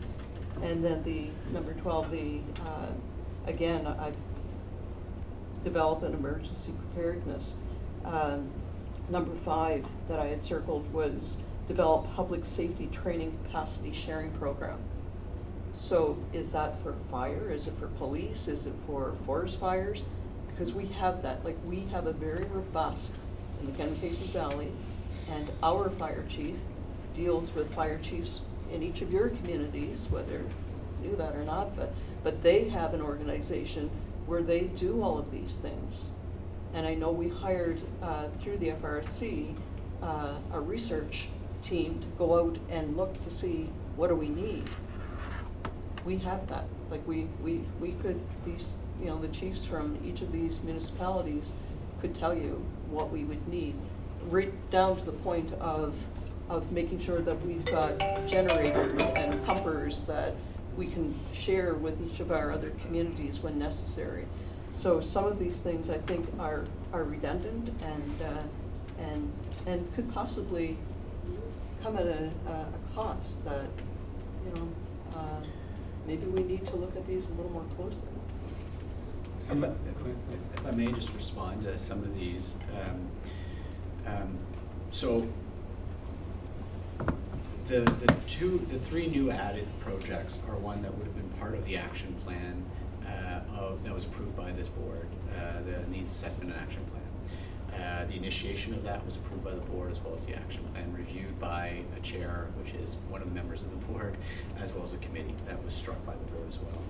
And then the number 12, again, I've developed an emergency preparedness. Number 5 that I had circled was develop public safety training capacity sharing program. So is that for fire? Is it for police? Is it for forest fires? Because we have that, like we have a very robust, in the Kennebec Valley, and our fire chief deals with fire chiefs in each of your communities, whether you knew that or not, but they have an organization where they do all of these things. And I know we hired, through the FRSC, a research team to go out and look to see what do we need. We have that, like we could, these, the chiefs from each of these municipalities could tell you what we would need, right down to the point of making sure that we've got generators and pumpers that we can share with each of our other communities when necessary. So some of these things I think are redundant and could possibly come at a cost that, maybe we need to look at these a little more closely. If I may just respond to some of these. So the 3 new added projects are one that would have been part of the action plan that was approved by this board, the needs assessment and action plan. The initiation of that was approved by the board, as well as the action plan reviewed by a chair, which is one of the members of the board, as well as a committee that was struck by the board as well.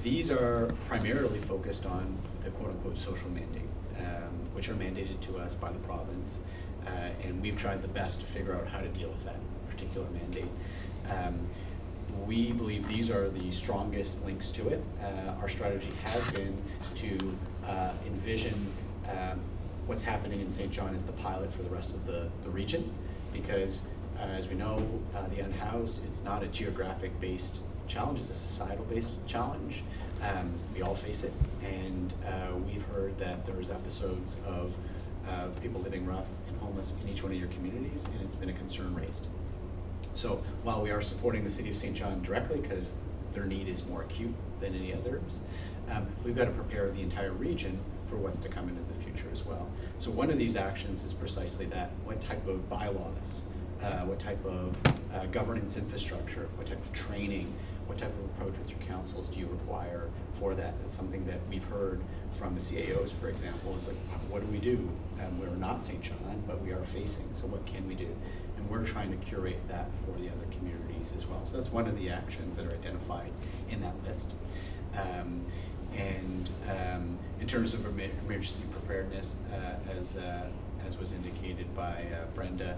These are primarily focused on the quote-unquote social mandate, which are mandated to us by the province, and we've tried the best to figure out how to deal with that particular mandate. we believe these are the strongest links to it. Our strategy has been to envision what's happening in St. John as the pilot for the rest of the region, because as we know, the unhoused, it's not a geographic-based challenge, it's a societal-based challenge. We all face it, and we've heard that there's episodes of people living rough and homeless in each one of your communities, and it's been a concern raised. So while we are supporting the City of St. John directly, because their need is more acute than any others, we've got to prepare the entire region for what's to come into the future as well. So one of these actions is precisely that. What type of bylaws, what type of governance infrastructure, what type of training, what type of approach with your councils do you require for that? It's something that we've heard from the CAOs, for example, is like, what do we do? We're not St. John, but we are facing, so what can we do? And we're trying to curate that for the other communities as well. So that's one of the actions that are identified in that list. In terms of emergency preparedness, as was indicated by Brenda,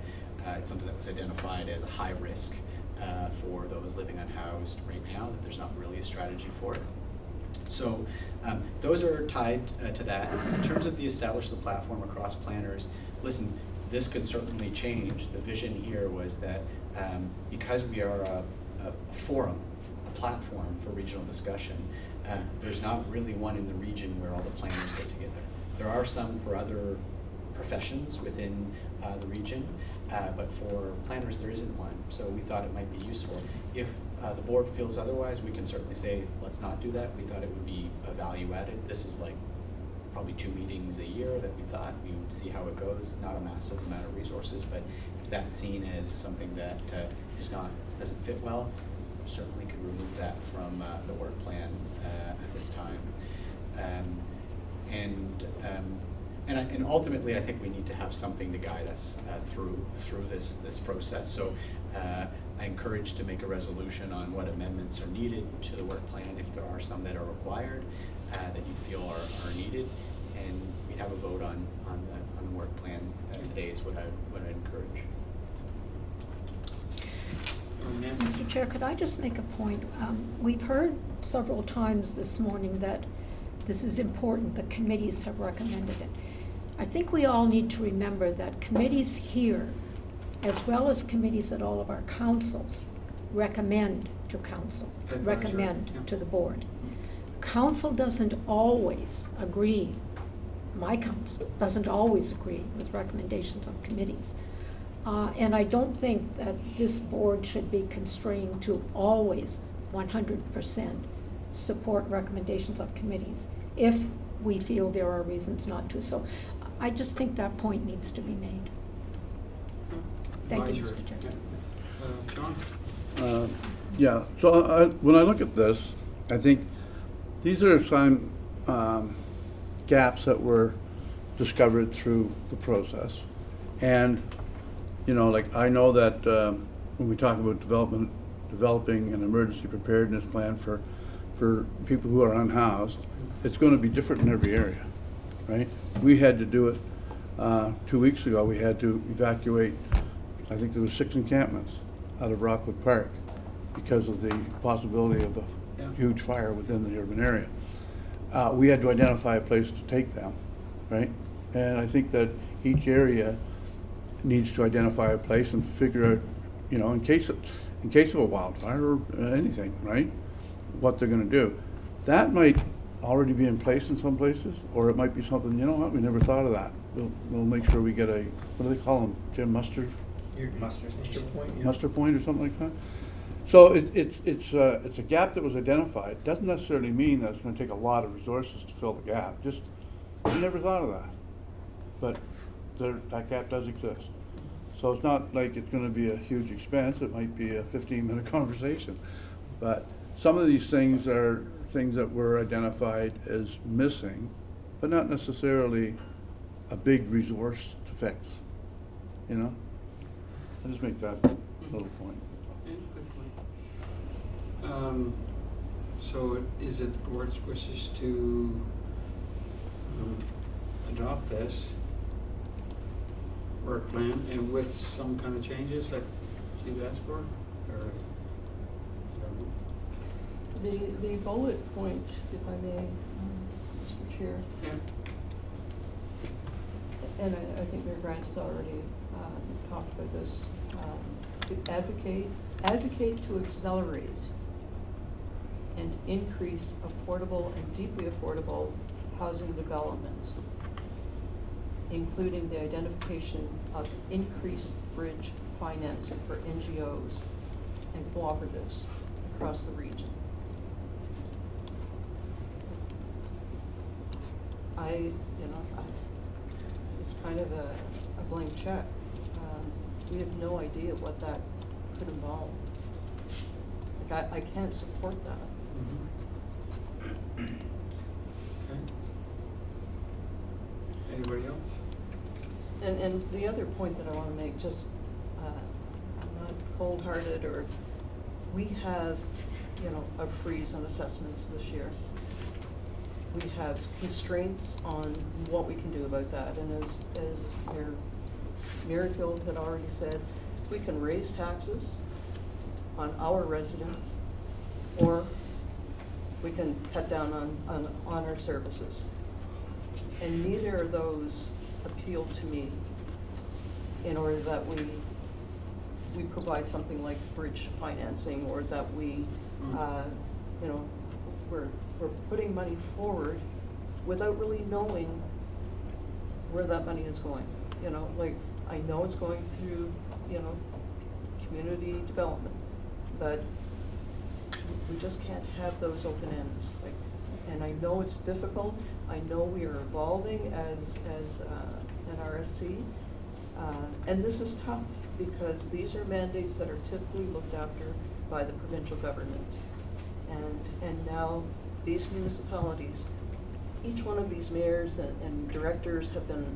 it's something that was identified as a high risk for those living unhoused right now, that there's not really a strategy for it. So those are tied to that. In terms of the establish the platform across planners, listen, this could certainly change. The vision here was that because we are a forum, a platform for regional discussion, there's not really one in the region where all the planners get together. There are some for other professions within the region, but for planners there isn't one. So we thought it might be useful. If the board feels otherwise, we can certainly say, let's not do that. We thought it would be a value added. This is like probably 2 meetings a year that we thought we would see how it goes. Not a massive amount of resources, but if that's seen as something that doesn't fit well, certainly could remove that from the work plan at this time. And ultimately, I think we need to have something to guide us through this process. So I encourage to make a resolution on what amendments are needed to the work plan, if there are some that are required, that you feel are needed, and we'd have a vote on the work plan today is what I'd encourage. Mr. Chair, could I just make a point? We've heard several times this morning that this is important, the committees have recommended it. I think we all need to remember that committees here, as well as committees at all of our councils, recommend to council, recommend to the board. Council doesn't always agree, my council doesn't always agree with recommendations of committees. And I don't think that this board should be constrained to always 100% support recommendations of committees if we feel there are reasons not to. So I just think that point needs to be made. Thank you, Mr. Chair. John? Yeah, so when I look at this, I think these are some gaps that were discovered through the process. And, you know, like I know that when we talk about developing an emergency preparedness plan for people who are unhoused, it's going to be different in every area, right? We had to do it 2 weeks ago. We had to evacuate, I think there was 6 encampments out of Rockwood Park because of the possibility of a huge fire within the urban area. We had to identify a place to take them, right? And I think that each area needs to identify a place and figure out, you know, in case of a wildfire or anything, right, what they're going to do. That might already be in place in some places, or it might be something, you know what, we never thought of that. We'll make sure we get a, what do they call them, Jim, muster point or something like that. So it's a gap that was identified. Doesn't necessarily mean that it's going to take a lot of resources to fill the gap. Just, we never thought of that. But that gap does exist. So it's not like it's going to be a huge expense. It might be a 15-minute conversation. But some of these things are things that were identified as missing, but not necessarily a big resource to fix. You know? I just make that little point. Yeah, good point. So is it the board's wishes to adopt this work plan and with some kind of changes that you've asked for? Or The bullet point, if I may, Mr. Chair, Yeah. and I think Mayor Grant's already talked about this, to advocate to accelerate and increase affordable and deeply affordable housing developments, including the identification of increased bridge financing for NGOs and cooperatives across the region. It's kind of a blank check. We have no idea what that could involve. Like, I can't support that. Okay. Anybody else? And the other point that I want to make, just, I'm not cold-hearted, or, we have, a freeze on assessments this year. We have constraints on what we can do about that, and as Mayor Merrifield had already said, we can raise taxes on our residents, or we can cut down on our services. And neither of those appeal to me, in order that we provide something like bridge financing, or that we, we're putting money forward without really knowing where that money is going. Like, I know it's going through, community development, but we just can't have those open ends. Like, and I know it's difficult. I know we are evolving as an FRSC, and this is tough because these are mandates that are typically looked after by the provincial government, and now these municipalities, each one of these mayors and directors have been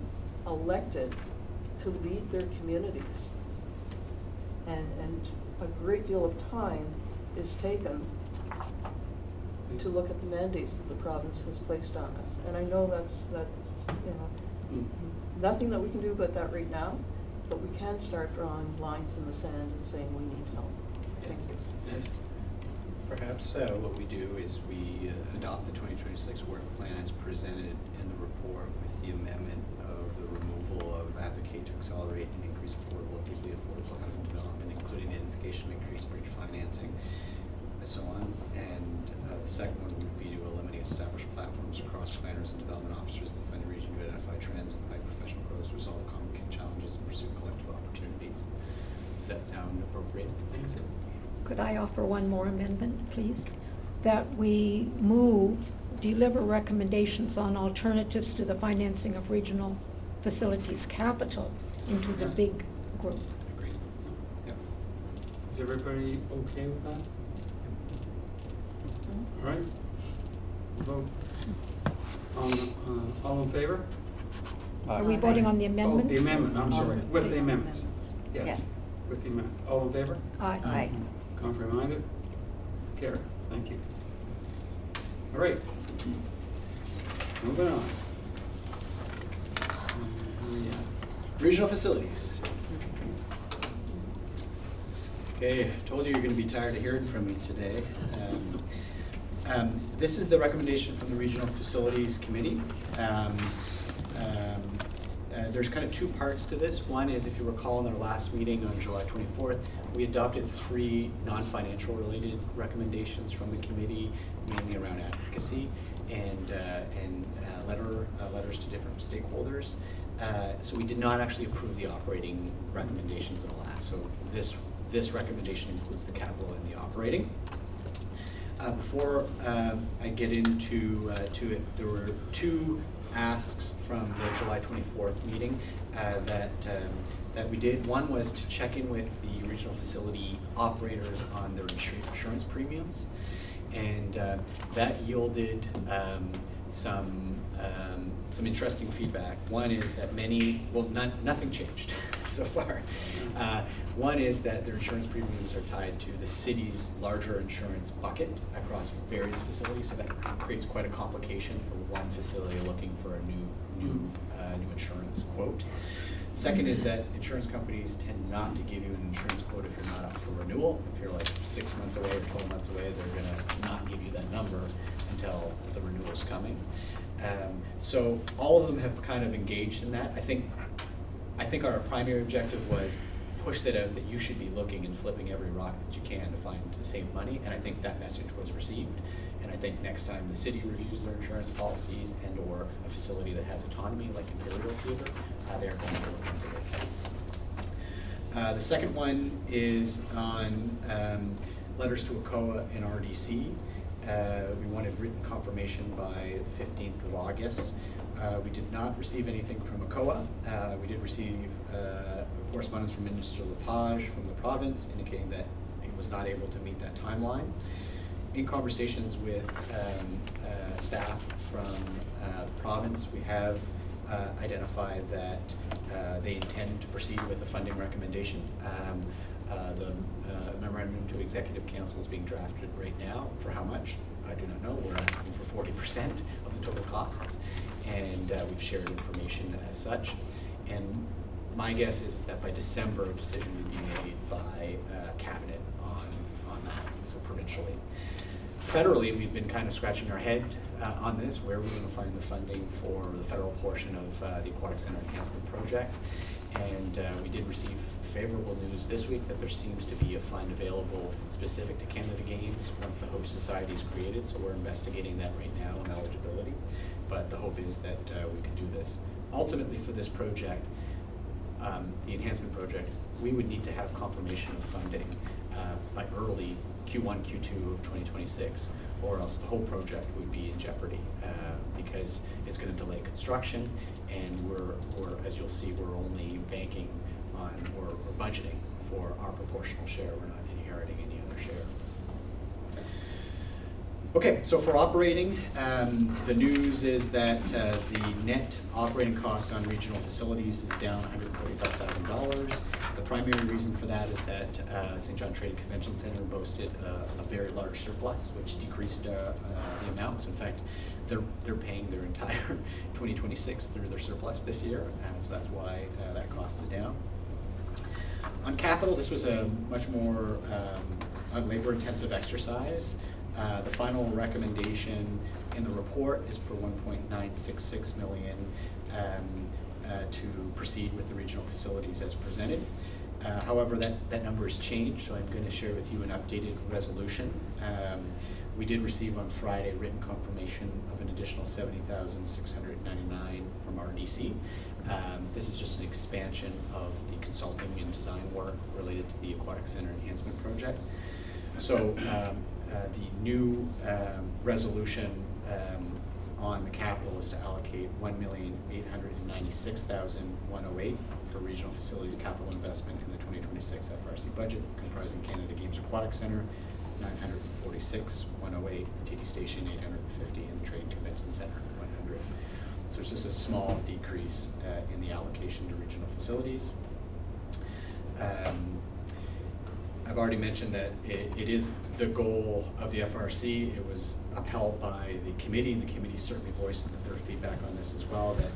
elected to lead their communities, and a great deal of time is taken to look at the mandates that the province has placed on us. And I know that's nothing that we can do about that right now, but we can start drawing lines in the sand and saying we need help. Thank you. Yes. Perhaps what we do is we adopt the 2026 work plan as presented in the report, with the amendment of the removal of advocate to accelerate and increase affordable, deeply affordable housing development, including the identification of increased bridge financing, and so on. And the second one would be to eliminate established platforms across planners and development officers in the Fundy region to identify trends and provide professional growth, resolve common challenges, and pursue collective opportunities. Does that sound appropriate? Could I offer one more amendment, please? That we deliver recommendations on alternatives to the financing of regional facilities capital into the big group. Agreed. Yep. Is everybody okay with that? All right. Vote. All in favor? Are we voting on the amendments? Oh, the amendment, I'm sorry, with the amendments. Yes. With the amendments. All in favor? Aye. Aye. Contrary minded? Carried. Thank you. All right. Moving on. Regional facilities. Okay, told you you're going to be tired of hearing from me today. This is the recommendation from the Regional Facilities Committee. There's kind of two parts to this. One is, if you recall, in our last meeting on July 24th, we adopted 3 non-financial related recommendations from the committee, mainly around advocacy and letters to different stakeholders. So we did not actually approve the operating recommendations in the last. So this recommendation includes the capital and the operating. Before I get into to it, there were 2 asks from the July 24th meeting that we did. One was to check in with the regional facility operators on their insurance premiums, and that yielded some interesting feedback. One is that nothing changed so far. One is that their insurance premiums are tied to the city's larger insurance bucket across various facilities, so that creates quite a complication for one facility looking for a new insurance quote. Second is that insurance companies tend not to give you an insurance quote if you're not up for renewal. If you're like 6 months away or 12 months away, they're gonna not give you that number until the renewal's coming. So all of them have kind of engaged in that. I think our primary objective was push that out, that you should be looking and flipping every rock that you can to find to save money, and I think that message was received. And I think next time the city reviews their insurance policies and or a facility that has autonomy like Imperial Theater, they're going to look into this. The second one is on letters to ACOA and RDC. We wanted written confirmation by the 15th of August. We did not receive anything from ACOA. We did receive correspondence from Minister Lepage from the province indicating that he was not able to meet that timeline. In conversations with staff from the province, we have identified that they intend to proceed with a funding recommendation. The memorandum to Executive Council is being drafted right now. For how much? I do not know. We're asking for 40% of the total costs, and we've shared information as such. And my guess is that by December, a decision would be made by Cabinet on that, so provincially. Federally, we've been kind of scratching our head on this, where we're going to find the funding for the federal portion of the Aquatic Center Enhancement Project. And we did receive favorable news this week that there seems to be a fund available specific to Canada Games once the host society is created. So we're investigating that right now on eligibility. But the hope is that we can do this. Ultimately for this project, the enhancement project, we would need to have confirmation of funding by early Q1, Q2 of 2026, or else the whole project would be in jeopardy because it's going to delay construction, and we're, as you'll see, we're only banking on or budgeting for our proportional share. We're not inheriting any other share. Okay, so for operating, the news is that the net operating costs on regional facilities is down $145,000. The primary reason for that is that St. John Trade and Convention Center boasted a very large surplus, which decreased the amounts. In fact, they're paying their entire 2026 through their surplus this year, so that's why that cost is down. On capital, this was a much more labor-intensive exercise. The final recommendation in the report is for $1.966 million to proceed with the regional facilities as presented. However, that number has changed, so I'm going to share with you an updated resolution. We did receive on Friday written confirmation of an additional $70,699 from RDC. This is just an expansion of the consulting and design work related to the Aquatic Center Enhancement Project. So the new resolution on the capital is to allocate $1,896,108 for regional facilities capital investment in the 2026 FRSC budget, comprising Canada Games Aquatic Center, $946,108, TD Station, $850, and the Trade and Convention Center, $100. So it's just a small decrease in the allocation to regional facilities. I've already mentioned that it is the goal of the FRC. It was upheld by the committee, and the committee certainly voiced their feedback on this as well, that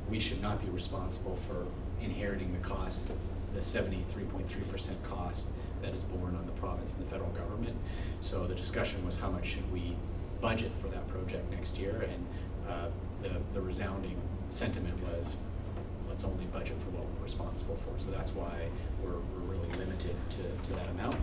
we should not be responsible for inheriting the cost, the 73.3% cost that is borne on the province and the federal government. So the discussion was how much should we budget for that project next year, and the resounding sentiment was, let's only budget for what we're responsible for. So that's why we're really limited to that amount.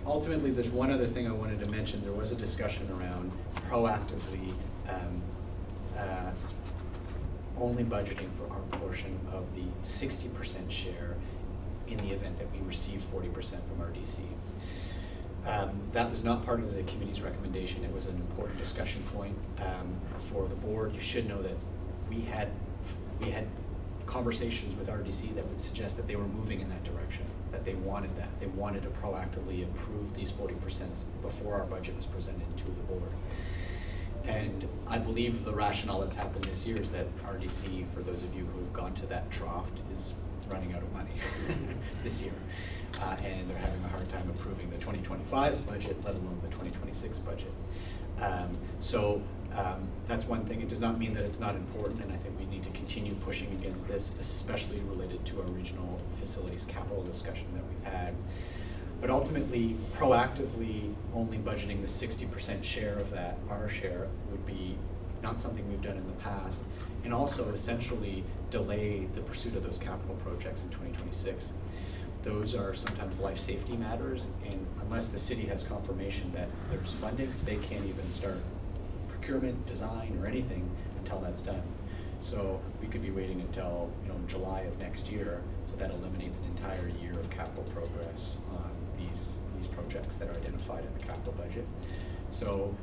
Ultimately, there's one other thing I wanted to mention. There was a discussion around proactively only budgeting for our portion of the 60% share in the event that we receive 40% from RDC. That was not part of the committee's recommendation. It was an important discussion point for the board. You should know that we had conversations with RDC that would suggest that they were moving in that direction, that they wanted that. They wanted to proactively approve these 40% before our budget was presented to the board. And I believe the rationale that's happened this year is that RDC, for those of you who have gone to that trough, is running out of money this year. And they're having a hard time approving the 2025 budget, let alone the 2026 budget. So That's one thing. It does not mean that it's not important, and I think we need to continue pushing against this, especially related to our regional facilities capital discussion that we've had. But ultimately, proactively only budgeting the 60% share of that, our share, would be not something we've done in the past, and also essentially delay the pursuit of those capital projects in 2026. Those are sometimes life safety matters, and unless the city has confirmation that there's funding, they can't even start procurement, design, or anything until that's done. So we could be waiting until July of next year, so that eliminates an entire year of capital progress on these projects that are identified in the capital budget. So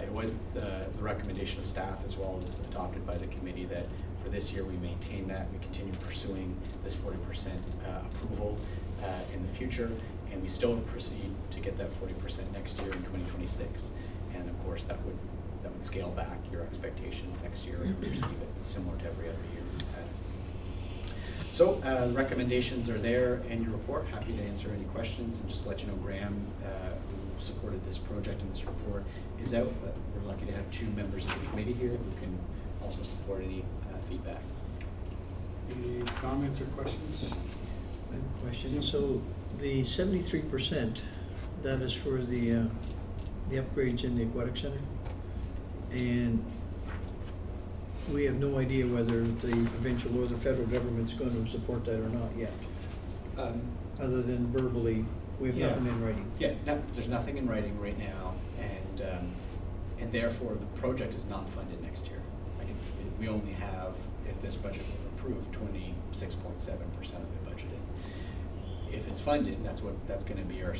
it was the recommendation of staff, as well as adopted by the committee, that for this year we maintain that, we continue pursuing this 40% approval in the future, and we still proceed to get that 40% next year in 2026. And of course that would scale back your expectations next year and receive it similar to every other year we've had. So recommendations are there in your report. Happy to answer any questions, and just to let you know, Graham, who supported this project and this report, is out, but we're lucky to have 2 members of the committee here who can also support any feedback. Any comments or questions? I have a question. So the 73%, that is for the upgrades in the aquatic center, and we have no idea whether the provincial or the federal government's going to support that or not yet. Other than verbally, we have nothing in writing. Yeah, there's nothing in writing right now, and therefore the project is not funded next year. Like we only have, if this budget were approved, 26.7% of it budgeted. If it's funded, that's going to be our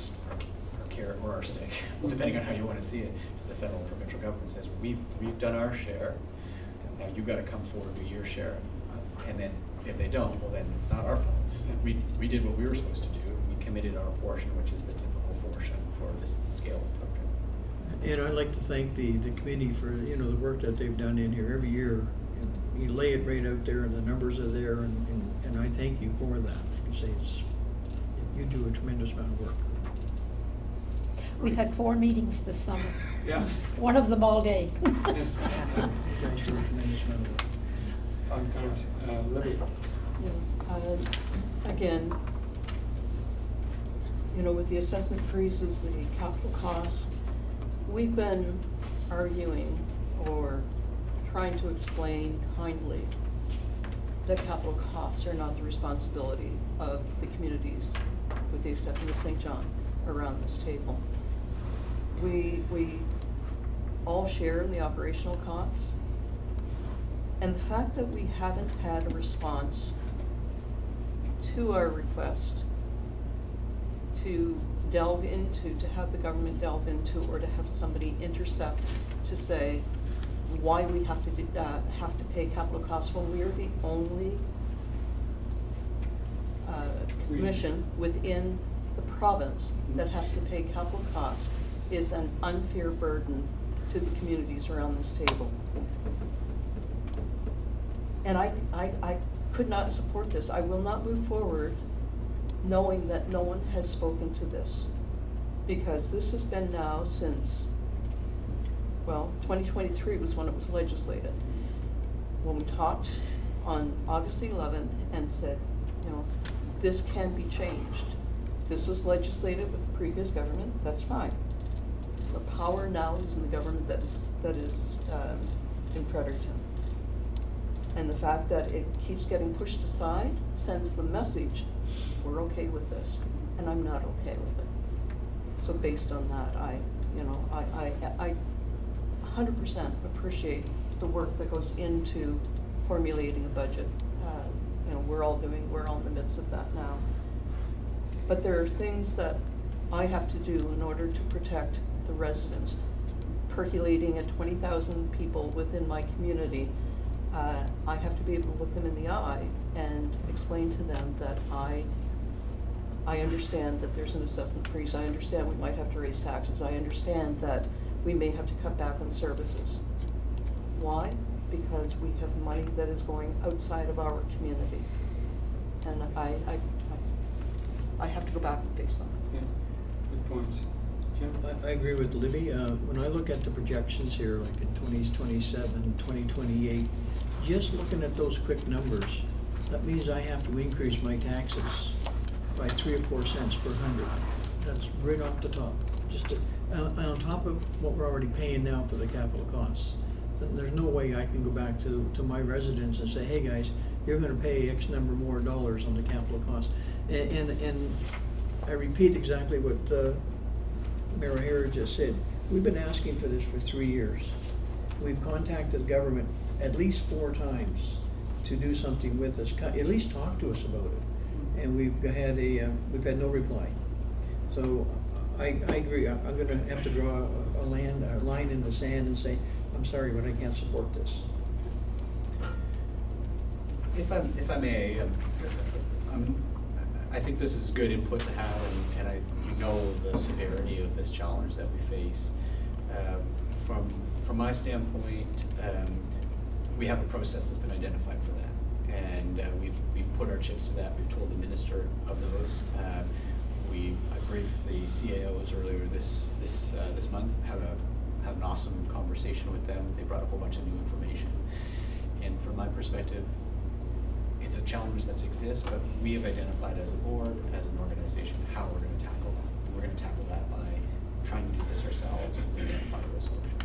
carrot or our stick, depending on how you want to see it. The federal and provincial government says we've done our share. Now you've got to come forward with your share, and then if they don't, well then it's not our fault. We did what we were supposed to do. We committed our portion, which is the typical portion for this scale of project. And I'd like to thank the committee for the work that they've done in here every year. You lay it right out there, and the numbers are there, and I thank you for that. You do a tremendous amount of work. We've had 4 meetings this summer. Yeah. One of them all day. You guys do a tremendous amount of work. Fun times. Libby. Again, with the assessment freezes, the capital costs, we've been arguing or trying to explain kindly that capital costs are not the responsibility of the communities, with the exception of St. John, around this table. We all share in the operational costs, and the fact that we haven't had a response to our request to delve into, to have the government delve into, or to have somebody intercept to say why we have to pay capital costs when we are the only commission within the province that has to pay capital costs, is an unfair burden to the communities around this table. And I could not support this. I will not move forward knowing that no one has spoken to this, because this has been now since, 2023 was when it was legislated. When we talked on August 11th and said, this can be changed. This was legislated with the previous government, that's fine. The power now is in the government that is in Fredericton. And the fact that it keeps getting pushed aside sends the message, we're okay with this, and I'm not okay with it. So based on that, I 100% appreciate the work that goes into formulating a budget. We're all in the midst of that now. But there are things that I have to do in order to protect the residents. Percolating at 20,000 people within my community, I have to be able to look them in the eye and explain to them that I understand that there's an assessment freeze. I understand we might have to raise taxes. I understand that we may have to cut back on services. Why? Because we have money that is going outside of our community. And I have to go back and face them. Yeah, good points. Jim? I agree with Libby. When I look at the projections here, like in 2027, 2028, just looking at those quick numbers, that means I have to increase my taxes by 3 or 4 cents per hundred. That's right off the top, on top of what we're already paying now for the capital costs. Then there's no way I can go back to my residents and say, hey guys, you're gonna pay X number more dollars on the capital costs. And I repeat exactly what Mayor O'Hara just said. We've been asking for this for 3 years. We've contacted government at least 4 times to do something with us, at least talk to us about it. And we've had no reply. So I agree. I'm gonna have to draw a line in the sand and say, I'm sorry, but I can't support this. If I may, I think this is good input to have, and I know the severity of this challenge that we face. From my standpoint, we have a process that's been identified for that, and we've put our chips to that. We've told the minister of those. I briefed the CAOs earlier this month. Had an awesome conversation with them. They brought a whole bunch of new information, and from my perspective, it's a challenge that exists, but we have identified as a board, as an organization, how we're going to tackle that. And we're going to tackle that by trying to do this ourselves and identify a resolution.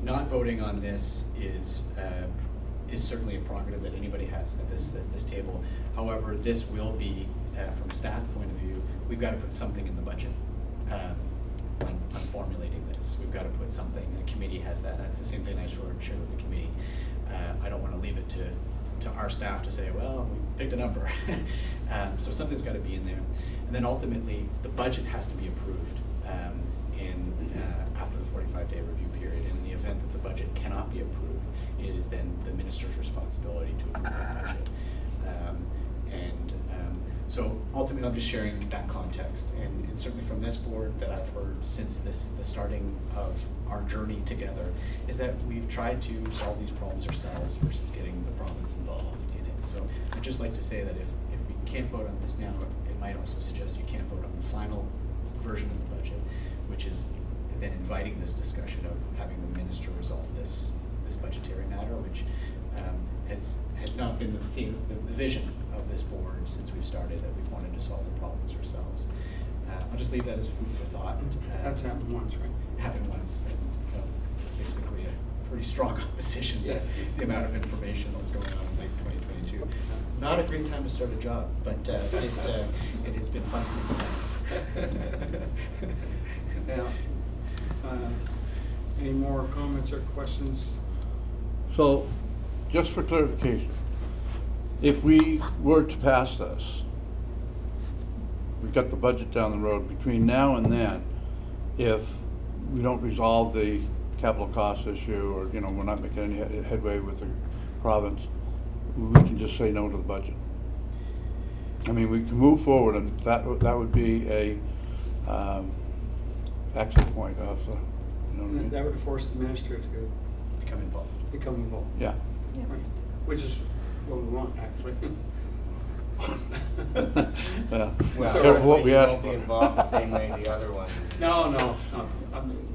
Not voting on this is certainly a prerogative that anybody has at this table. However, this will be, from a staff point of view, we've got to put something in the budget on formulating this. We've got to put something. The committee has that. That's the same thing I shared with the committee. I don't want to leave it to our staff to say, well, we picked a number. So something's got to be in there. And then ultimately, the budget has to be approved after the 45-day review period. In the event that the budget cannot be approved, it is then the minister's responsibility to approve that budget. So ultimately, I'm just sharing that context, and certainly from this board that I've heard since the starting of our journey together, is that we've tried to solve these problems ourselves versus getting the province involved in it. So I'd just like to say that if we can't vote on this now, it might also suggest you can't vote on the final version of the budget, which is then inviting this discussion of having the minister resolve this budgetary matter, which has not been the vision of this board since we've started, that we've wanted to solve the problems ourselves. I'll just leave that as food for thought. That's happened once, right? Happened once, and basically a pretty strong opposition to the amount of information that was going on in late 2022. Not a great time to start a job, but it has been fun since then. Now, any more comments or questions? So, just for clarification, if we were to pass this, we've got the budget down the road, between now and then, if we don't resolve the capital cost issue, or we're not making any headway with the province, we can just say no to the budget. I mean, we can move forward, and that would be a exit point of the, what I mean? That would force the minister to Become involved. Yeah. Right. Which is what we want, actually. Yeah. Well, Careful what we ask won't be for. involved the same way the other ones. No.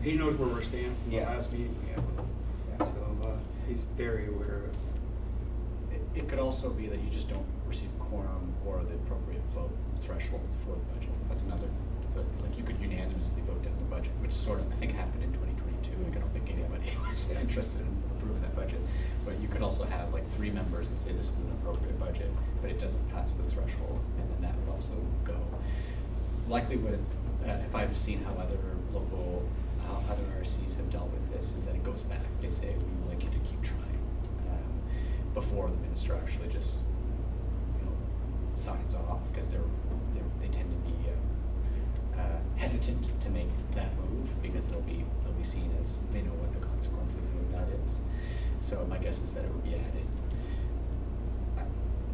He knows where we're standing from the Yeah. last meeting we had with him. Yeah. So he's very aware of it. It could also be that you just don't receive quorum or the appropriate vote threshold for the budget. That's another. Like you could unanimously vote down the budget, which sort of I think happened in 2022. Like I don't think anybody was interested in approving that budget. But you could also have like 3 members that say this is an appropriate budget, but it doesn't pass the threshold, and then that would also go. Likely, if I've seen how other RSCs have dealt with this, is that it goes back. They say we would like you to keep trying before the minister actually just signs off, because they tend to be hesitant to make that move because they'll be seen as they know what the consequence of doing that is. So my guess is that it would be added.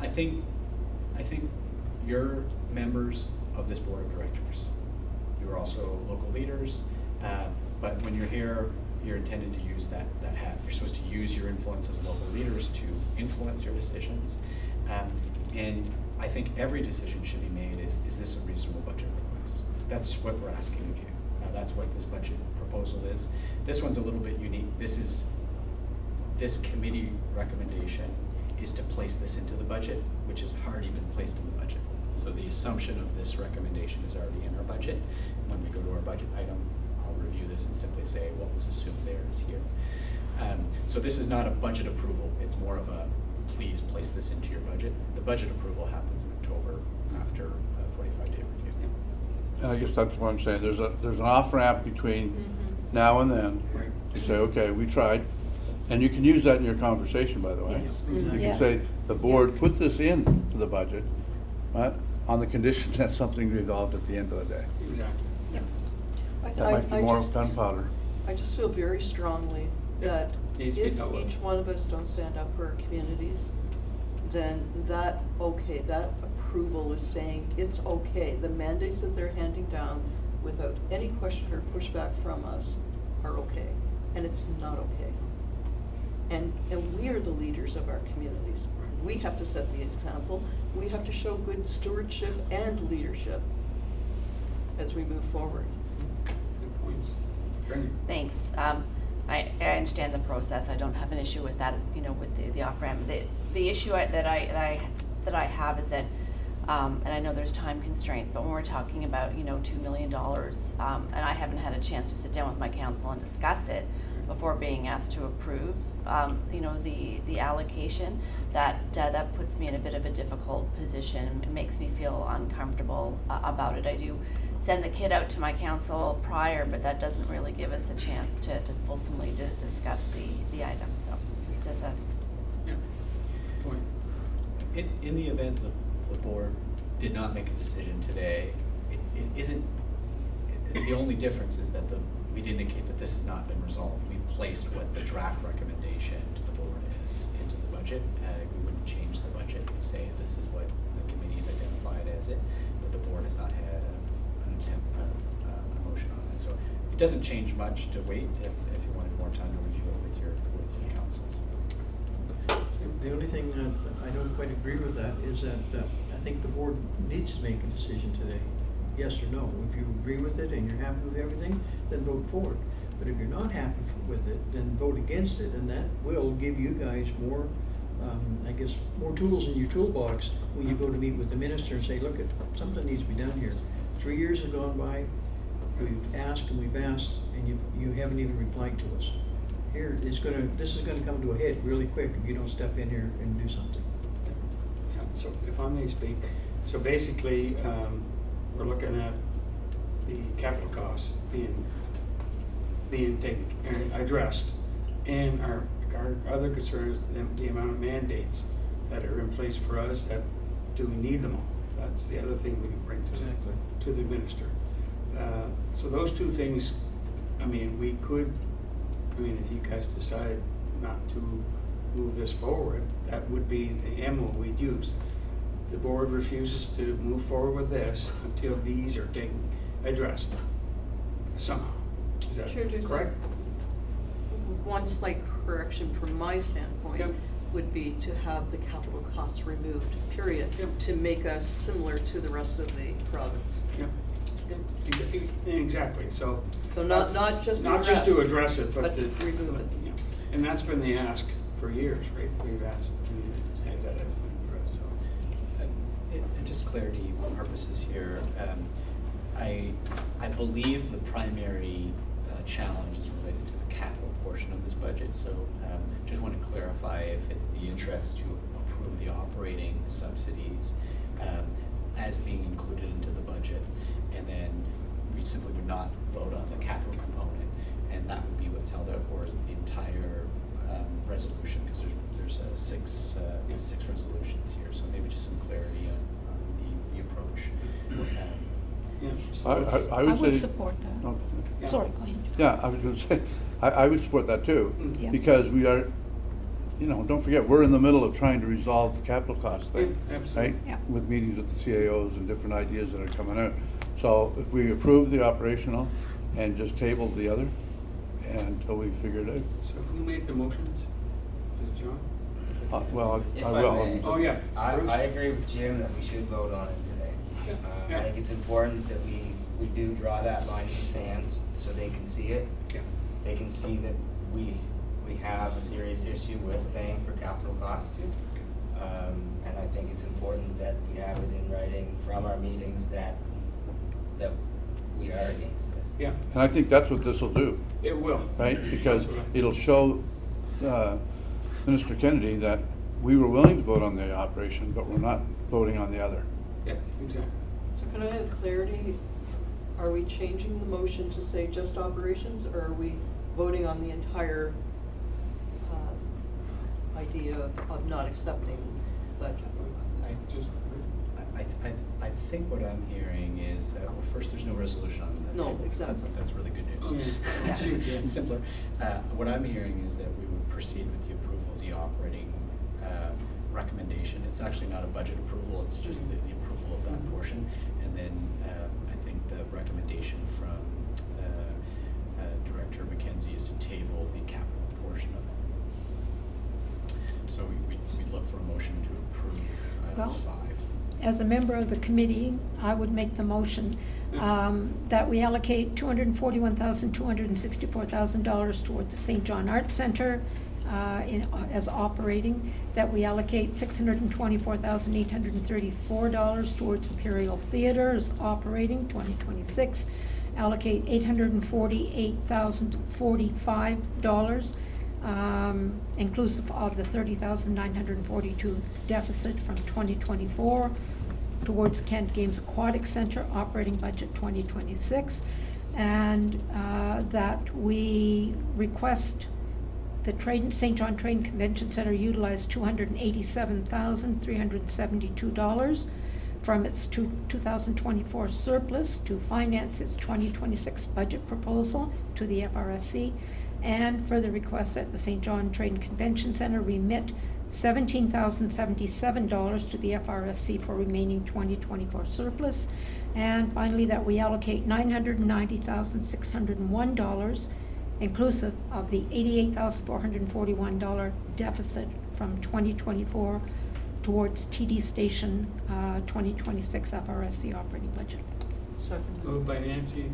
I think you're members of this board of directors. You're also local leaders, but when you're here, you're intended to use that hat. You're supposed to use your influence as local leaders to influence your decisions. And I think every decision should be made is this a reasonable budget request? That's what we're asking of you. That's what this budget proposal is. This one's a little bit unique. This committee recommendation is to place this into the budget, which has already been placed in the budget. So the assumption of this recommendation is already in our budget. When we go to our budget item, I'll review this and simply say what was assumed there is here. So this is not a budget approval. It's more of a please place this into your budget. The budget approval happens in October after a 45-day review. And I guess that's what I'm saying, there's an off-ramp between now and then, to say, okay, we tried, and you can use that in your conversation, by the way. Yes. You Yeah. can say, the board put this in to the budget, right, on the condition that something resolved at the end of the day. Exactly. That might be more gunpowder. I just feel very strongly that Needs if to be dealt with. each one of us don't stand up for our communities, then that approval is saying it's okay. The mandates that they're handing down without any question or pushback from us are okay, and it's not okay. And we are the leaders of our communities. We have to set the example. We have to show good stewardship and leadership as we move forward. Good points. Brenda? Thanks. I understand the process. I don't have an issue with that, with the off-ramp. The issue that I have is that, and I know there's time constraint, but when we're talking about, $2 million, and I haven't had a chance to sit down with my council and discuss it before being asked to approve, the allocation, that puts me in a bit of a difficult position. It makes me feel uncomfortable about it. I do send the kit out to my council prior, but that doesn't really give us a chance to fulsomely discuss the item. So just as a Yeah. Point. In the event the board did not make a decision today, it isn't, the only difference is that we'd indicate that this has not been resolved. We've placed what the draft recommendation to the board is into the budget. We wouldn't change the budget and say this is what the committee has identified as it, but the board has not had a motion on it. So it doesn't change much to wait if you wanted more time to review it with your councils. The only thing that I don't quite agree with that is that I think the board needs to make a decision today, yes or no. If you agree with it and you're happy with everything, then vote for it. But if you're not happy with it, then vote against it, and that will give you guys more, more tools in your toolbox when you go to meet with the minister and say, look, something needs to be done here. 3 years have gone by, we've asked, and you haven't even replied to us. Here, this is gonna come to a head really quick if you don't step in here and do something. Yeah, so if I may speak, so basically, we're looking at the capital costs being taken, addressed, and our other concerns, the amount of mandates that are in place for us, that do we need them all? That's the other thing we can bring to the minister. So those two things, if you guys decide not to move this forward, that would be the ammo we'd use. The board refuses to move forward with this until these are addressed somehow. Is that Chair Dixon, correct? One slight correction from my standpoint Yep. would be to have the capital costs removed, period, Yep. to make us similar to the rest of the province. Yeah. Exactly, so. So not just Not just to address, address it, but but to. to remove it. Yeah. And that's been the ask for years, right? We've asked, and that has been addressed, so. And just clarity purposes here, I believe the primary challenge is related to the capital portion of this budget. So just want to clarify if it's the interest to approve the operating subsidies as being included into the budget, and then we simply would not vote on the capital component, and that would be what's held out, or is it the entire resolution? Because there's six resolutions here, so maybe just some clarity on the approach. Yeah. So I I would say- support that. No. Yeah. Sorry, go ahead. Yeah, I was gonna say, I would support that too, Yeah. because we are, don't forget, we're in the middle of trying to resolve the capital cost thing, Yeah, absolutely. right? Yeah. With meetings with the CAOs and different ideas that are coming out. So if we approve the operational and just table the other until we figure it out. So who made the motions? Was it John? Well, If I I will. may. Oh, yeah. I Bruce? agree with Jim that we should vote on it today. Yeah. I think it's important that we do draw that line in the sand so they can see it. Yeah. They can see that we have a serious issue with paying for capital costs. And I think it's important that we have it in writing from our meetings that we are against this. Yeah, And I think that's what this will do, it will. right? Because it'll show Minister Kennedy that we were willing to vote on the operation, but we're not voting on the other. Yeah, exactly. So can I have clarity? Are we changing the motion to say just operations, or are we voting on the entire idea of not accepting budget? I think what I'm hearing is that, well, first, there's no resolution on that. No, table. exactly. That's really good news. Okay. Shoot, yeah. Simpler. What I'm hearing is that we would proceed with the approval of the operating recommendation. It's actually not a budget approval, it's just the approval of that portion. And then I think the recommendation from Director McKenzie is to table the capital portion of it. So we'd look for a motion to approve items Well, 5. As a member of the committee, I would make the motion that we allocate $241,264,000 towards the St. John Arts Center as operating, that we allocate $624,834 towards Imperial Theater as operating 2026, allocate $848,045, inclusive of the $30,942 deficit from 2024, towards Kent Games Aquatic Center operating budget 2026, and that we request the St. John Trade and Convention Center utilize $287,372 from its 2024 surplus to finance its 2026 budget proposal to the FRSC, and further request that the St. John Trade and Convention Center remit $17,077 to the FRSC for remaining 2024 surplus, and finally that we allocate $990,601 inclusive of the $88,441 deficit from 2024 towards TD Station 2026 FRSC operating budget. Second. Moved by Nancy,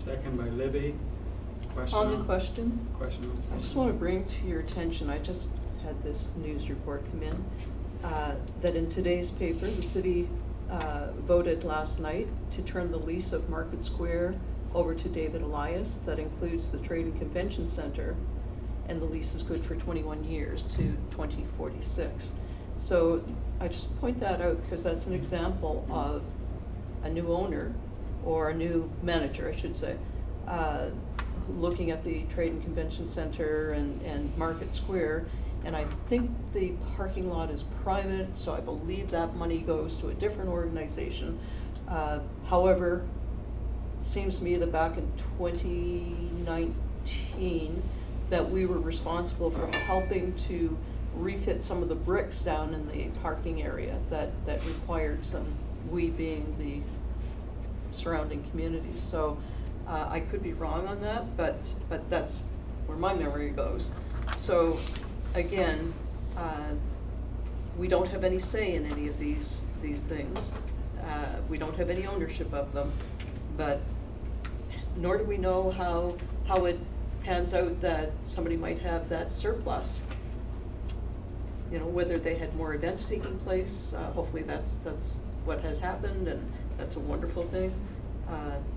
second by Libby. Question On the question, Question on. I just want to bring to your attention, I just had this news report come in, that in today's paper, the city voted last night to turn the lease of Market Square over to David Elias. That includes the Trade and Convention Center, and the lease is good for 21 years to 2046. So I just point that out because that's an example of a new owner, or a new manager, I should say, looking at the Trade and Convention Center and Market Square. And I think the parking lot is private, so I believe that money goes to a different organization. However, it seems to me that back in 2019, that we were responsible for helping to refit some of the bricks down in the parking area that required some, we being the surrounding communities. So I could be wrong on that, but that's where my memory goes. So again, we don't have any say in any of these things. We don't have any ownership of them, but nor do we know how it pans out that somebody might have that surplus. You know, whether they had more events taking place. Hopefully that's what had happened, and that's a wonderful thing.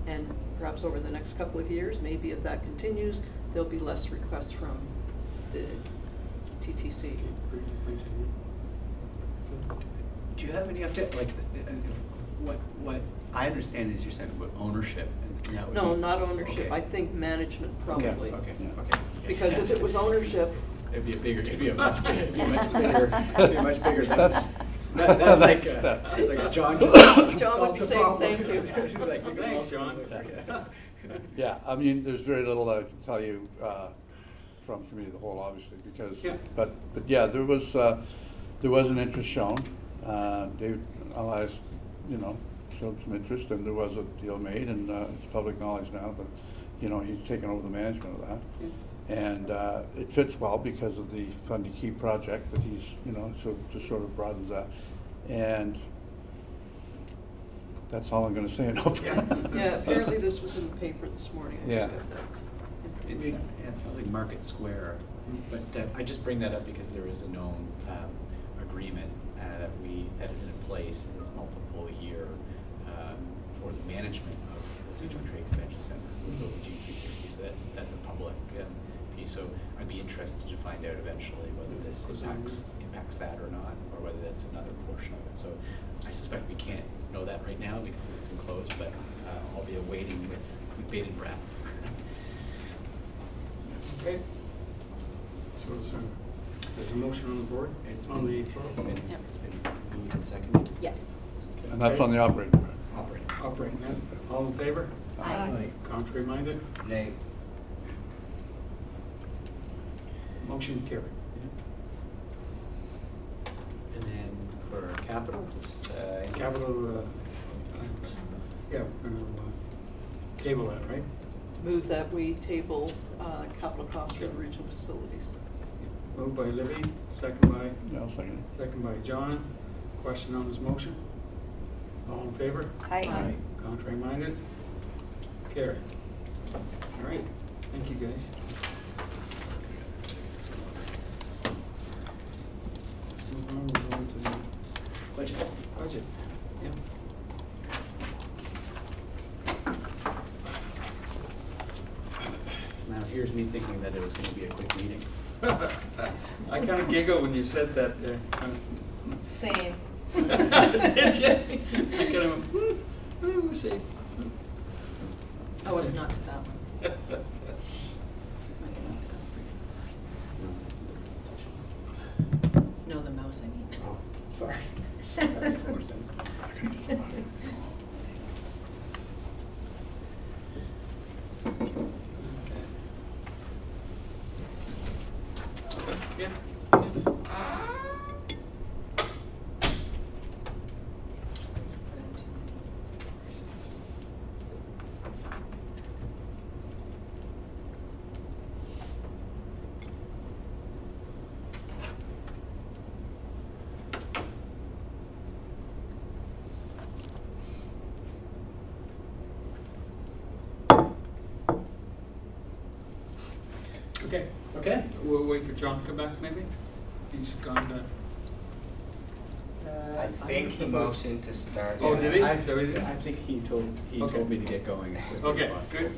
And perhaps over the next couple of years, maybe if that continues, there'll be less requests from the TTC. Do you have any update, like, what I understand is you're saying about ownership, and that would No, be- not ownership. okay. I think management probably. Okay. Because if it was ownership, It'd be a much bigger, that's That's like, step. like John just John solved would be the saying problem. thank you. Like, you can Thanks, all- John. Yeah, I mean, there's very little I can tell you from committee of the whole, obviously, because, Yeah. but yeah, there was an interest shown. David Elias, showed some interest, and there was a deal made, and it's public knowledge now that, he's taken over the management of that. And it fits well because of the Fundy Key project that he's, so just sort of broadens that. And that's all I'm gonna say in open. Yeah, apparently this was in the paper this morning. I just Yeah. got that It information. sounds like Market Square, but I just bring that up because there is a known agreement that is in place, and it's multiple year for the management of the St. John Trade Convention Center, so G360, so that's a public piece, so I'd be interested to find out eventually whether this impacts that or not, or whether that's another portion of it. So I suspect we can't know that right now because it's enclosed, but I'll be awaiting with bated breath. Okay. So there's a motion on the board, It's on the been- floor. Yep. It's been moved and seconded. Yes. And that's on the operating. Operating. Operating, yeah. All in favor? Aye. Contrary minded? Nay. Motion carried. And then for capital, Capital, yeah, we're gonna table that, right? Move that we table capital costs for the regional facilities. Moved by Libby, second by, No, second. second by John. Question on this motion? All in favor? Aye. Contrary minded? Carried. All right, thank you, guys. Let's move on, we're going to the budget. budget. Yeah. Now, here's me thinking that it was gonna be a quick meeting. I kind of giggle when you said that there. Same. Did you? I kind of went, we'll see. I was not to that one. No, this is the presentation. No, the mouse I need. Oh, sorry. That makes more sense. Yeah. Okay, Okay. we'll wait for John to come back, maybe? He's gone to... I think he motioned to start. Oh, did he? I So he- think he told Okay. me to get going as quickly Okay, as possible.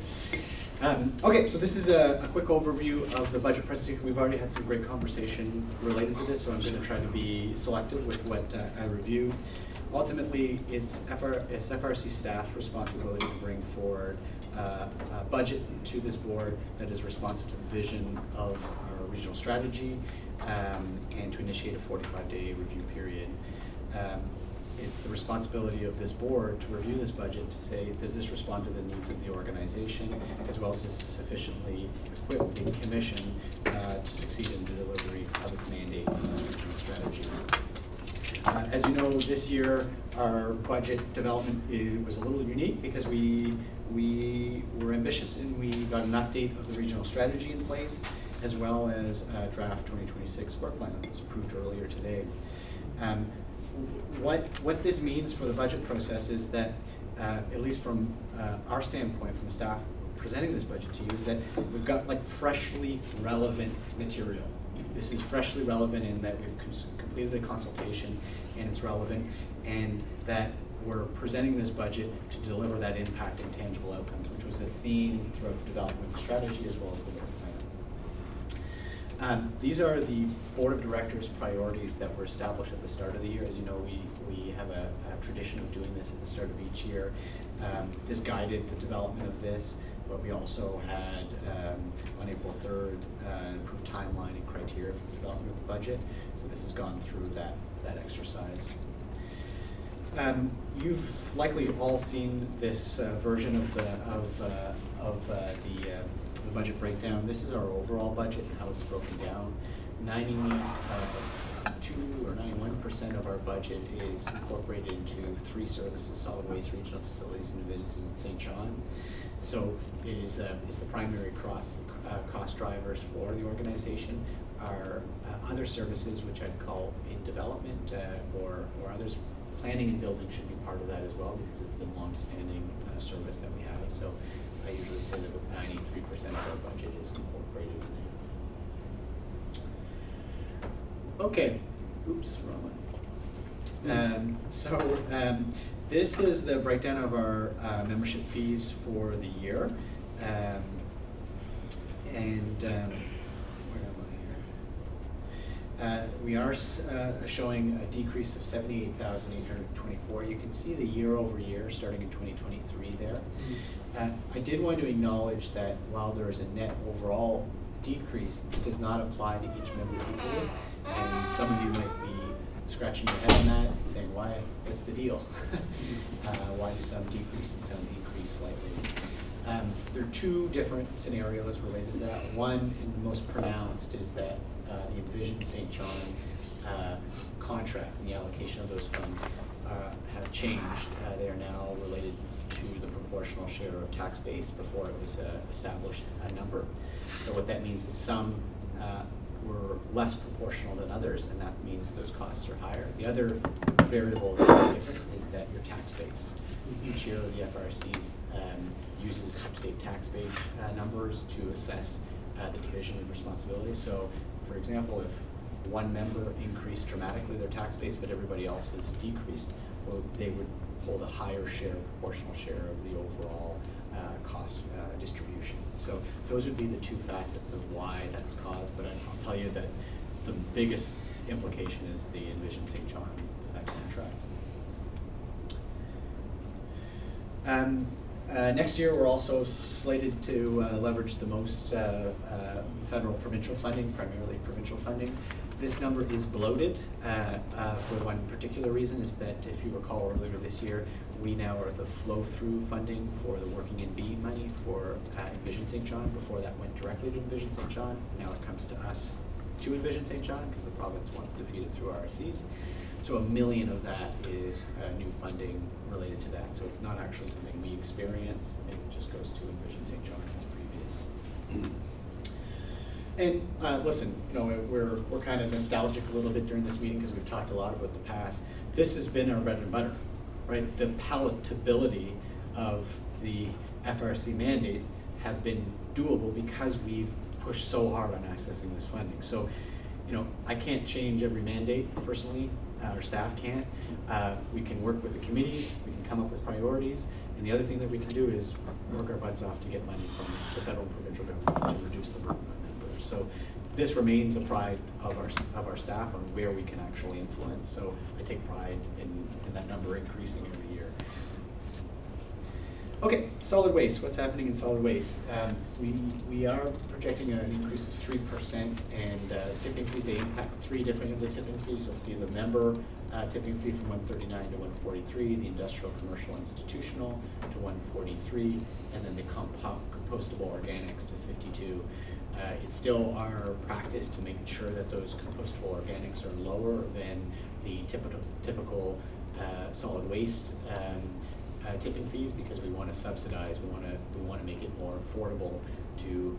good. Okay, so this is a quick overview of the budget presentation. We've already had some great conversation related to this, so I'm going to try to be selective with what I review. Ultimately, it's FRSC staff's responsibility to bring forward a budget to this board that is responsive to the vision of our regional strategy and to initiate a 45-day review period. It's the responsibility of this board to review this budget to say, does this respond to the needs of the organization, as well as to sufficiently equip the commission to succeed in the delivery of its mandate in this regional strategy. As you know, this year our budget development was a little unique because we were ambitious and we got an update of the regional strategy in place, as well as a draft 2026 work plan that was approved earlier today. What this means for the budget process is that, at least from our standpoint, from the staff presenting this budget to you, is that we've got like freshly relevant material. This is freshly relevant in that we've completed a consultation and it's relevant, and that we're presenting this budget to deliver that impact and tangible outcomes, which was a theme throughout the development of the strategy as well as the work plan. These are the board of directors' priorities that were established at the start of the year. As you know, we have a tradition of doing this at the start of each year. This guided the development of this, but we also had, on April 3rd, an approved timeline and criteria for the development of the budget. So this has gone through that exercise. You've likely all seen this version of the budget breakdown. This is our overall budget and how it's broken down. 92 or 91% of our budget is incorporated into 3 services: solid waste, regional facilities, and divisions in St. John. So it is the primary cost drivers for the organization are other services, which I'd call in development or others. Planning and building should be part of that as well, because it's been long-standing service that we have. So I usually say that about 93% of our budget is incorporated in there. Okay, oops, wrong one. This is the breakdown of our membership fees for the year. Where am I here? We are showing a decrease of 78,824. You can see the year over year starting in 2023 there. I did want to acknowledge that while there is a net overall decrease, it does not apply to each member equally. And some of you might be scratching your head on that, saying, what's the deal? Why do some decrease and some increase slightly? There are two different scenarios related to that. One, and the most pronounced, is that the Envision St. John contract and the allocation of those funds have changed. They are now related to the proportional share of tax base. Before it was established a number. So what that means is some were less proportional than others, and that means those costs are higher. The other variable that is different is that your tax base. Each year the FRSC uses up-to-date tax base numbers to assess the division of responsibility. So, for example, if one member increased dramatically their tax base, but everybody else has decreased, well, they would hold a higher share, proportional share of the overall cost distribution. So those would be the two facets of why that's caused, but I'll tell you that the biggest implication is the Envision St. John contract. Next year, we're also slated to leverage the most federal provincial funding, primarily provincial funding. This number is bloated for one particular reason, is that if you recall earlier this year, we now are the flow-through funding for the Working in B money for Envision St. John. Before that went directly to Envision St. John. Now it comes to us to Envision St. John because the province wants to feed it through RSCs. So $1 million of that is new funding related to that. So it's not actually something we experience. It just goes to Envision St. John as previous. And listen, we're kind of nostalgic a little bit during this meeting because we've talked a lot about the past. This has been our bread and butter, right? The palatability of the FRSC mandates have been doable because we've pushed so hard on accessing this funding. So, I can't change every mandate personally. Our staff can't. We can work with the committees. We can come up with priorities. And the other thing that we can do is work our butts off to get money from the federal and provincial government to reduce the burden on members. So this remains a pride of our staff on where we can actually influence. So I take pride in that number increasing every year. Okay, solid waste. What's happening in solid waste? We are projecting an increase of 3%, and tipping fees, they impact three different of the tipping fees. You'll see the member tipping fee from 139 to 143, the industrial, commercial, institutional to 143, and then the compostable organics to 52. It's still our practice to make sure that those compostable organics are lower than the typical solid waste tipping fees, because we want to subsidize. We want to make it more affordable to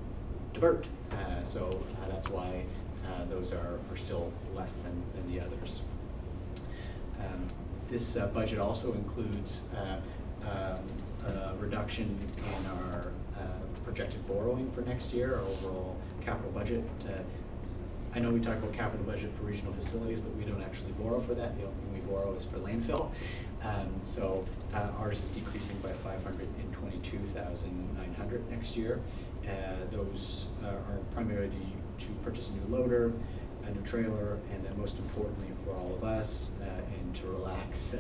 divert. So that's why those are still less than the others. This budget also includes a reduction in our projected borrowing for next year, our overall capital budget. I know we talk about capital budget for regional facilities, but we don't actually borrow for that. The only thing we borrow is for landfill. So ours is decreasing by $522,900 next year. Those are primarily to purchase a new loader, a new trailer, and then most importantly for all of us, and to relax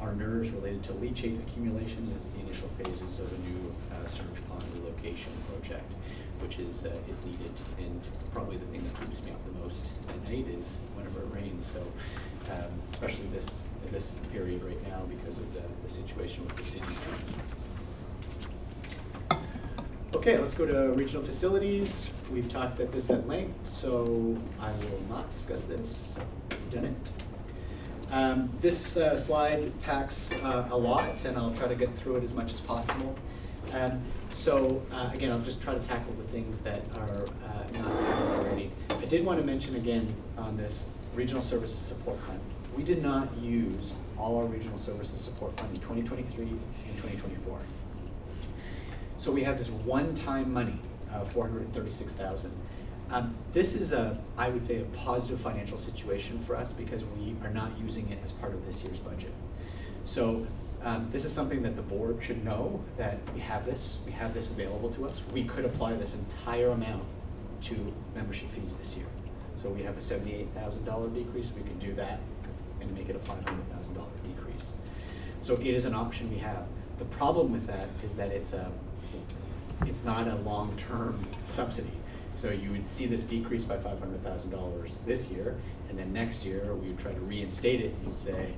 our nerves related to leachate accumulation, is the initial phases of a new surge pond relocation project, which is needed. And probably the thing that keeps me up the most at night is whenever it rains. So especially this period right now because of the situation with the city's treatment. Okay, let's go to regional facilities. We've talked about this at length, so I will not discuss this. We've done it. This slide packs a lot, and I'll try to get through it as much as possible. Again, I'll just try to tackle the things that are not covered already. I did want to mention again on this Regional Services Support Fund. We did not use all our Regional Services Support Fund in 2023 and 2024. So we have this one-time money of $436,000. This is I would say, a positive financial situation for us because we are not using it as part of this year's budget. So this is something that the board should know, that we have this available to us. We could apply this entire amount to membership fees this year. So we have a $78,000 decrease, we could do that and make it a $500,000 decrease. So it is an option we have. The problem with that is that it's not a long-term subsidy. So you would see this decrease by $500,000 this year, and then next year we would try to reinstate it and you'd say,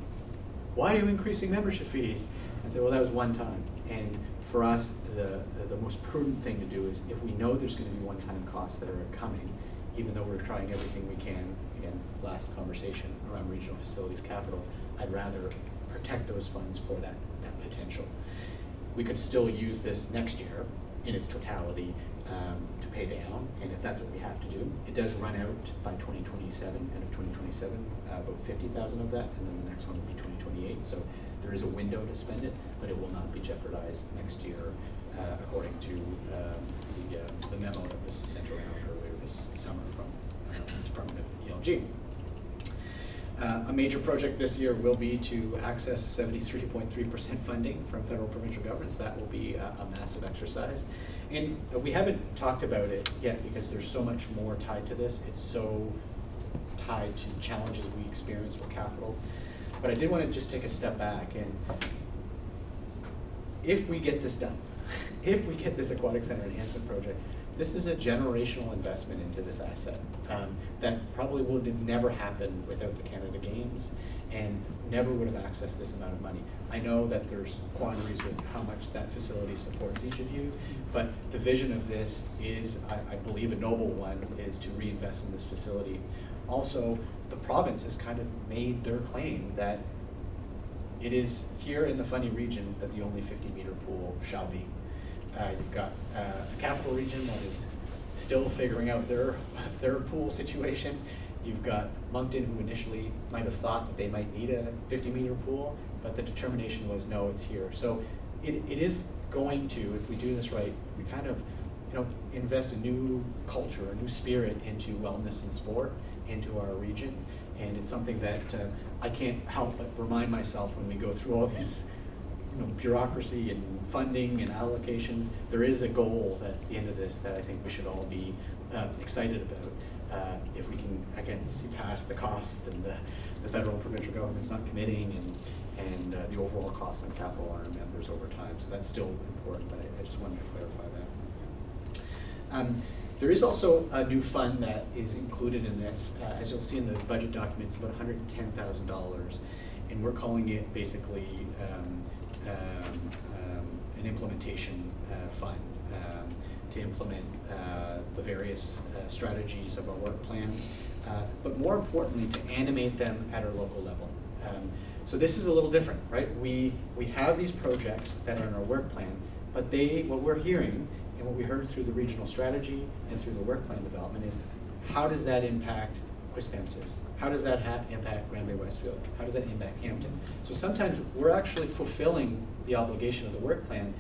why are you increasing membership fees? And say, well, that was one time. And for us, the most prudent thing to do is if we know there's going to be one-time costs that are coming, even though we're trying everything we can, again, last conversation around regional facilities capital, I'd rather protect those funds for that potential. We could still use this next year in its totality to pay down, and if that's what we have to do. It does run out by 2027, end of 2027, about 50,000 of that, and then the next one will be 2028. So there is a window to spend it, but it will not be jeopardized next year, according to the memo that was sent around earlier this summer from the Department of ELG. A major project this year will be to access 73.3% funding from federal provincial governments. That will be a massive exercise. And we haven't talked about it yet because there's so much more tied to this. It's so tied to challenges we experience with capital. But I did want to just take a step back, and if we get this done, if we get this aquatic center enhancement project, this is a generational investment into this asset that probably would have never happened without the Canada Games and never would have accessed this amount of money. I know that there's quandaries with how much that facility supports each of you, but the vision of this is, I believe, a noble one, is to reinvest in this facility. Also, the province has kind of made their claim that it is here in the Fundy region that the only 50-meter pool shall be. You've got a capital region that is still figuring out their pool situation. You've got Moncton, who initially might have thought that they might need a 50-meter pool, but the determination was no, it's here. So it is going to, if we do this right, we kind of invest a new culture, a new spirit into wellness and sport into our region. And it's something that I can't help but remind myself when we go through all these bureaucracy and funding and allocations. There is a goal at the end of this that I think we should all be excited about. If we can, again, see past the costs and the federal and provincial government's not committing and the overall costs on capital on our members over time. So that's still important, but I just wanted to clarify that. There is also a new fund that is included in this. As you'll see in the budget documents, about $110,000, and we're calling it basically an implementation fund to implement the various strategies of our work plan, but more importantly, to animate them at our local level. So this is a little different, right? We have these projects that are in our work plan, but what we're hearing and what we heard through the regional strategy and through the work plan development is, how does that impact Quispamsis? How does that impact Granby Westfield? How does that impact Hampton? So sometimes we're actually fulfilling the obligation of the work plan,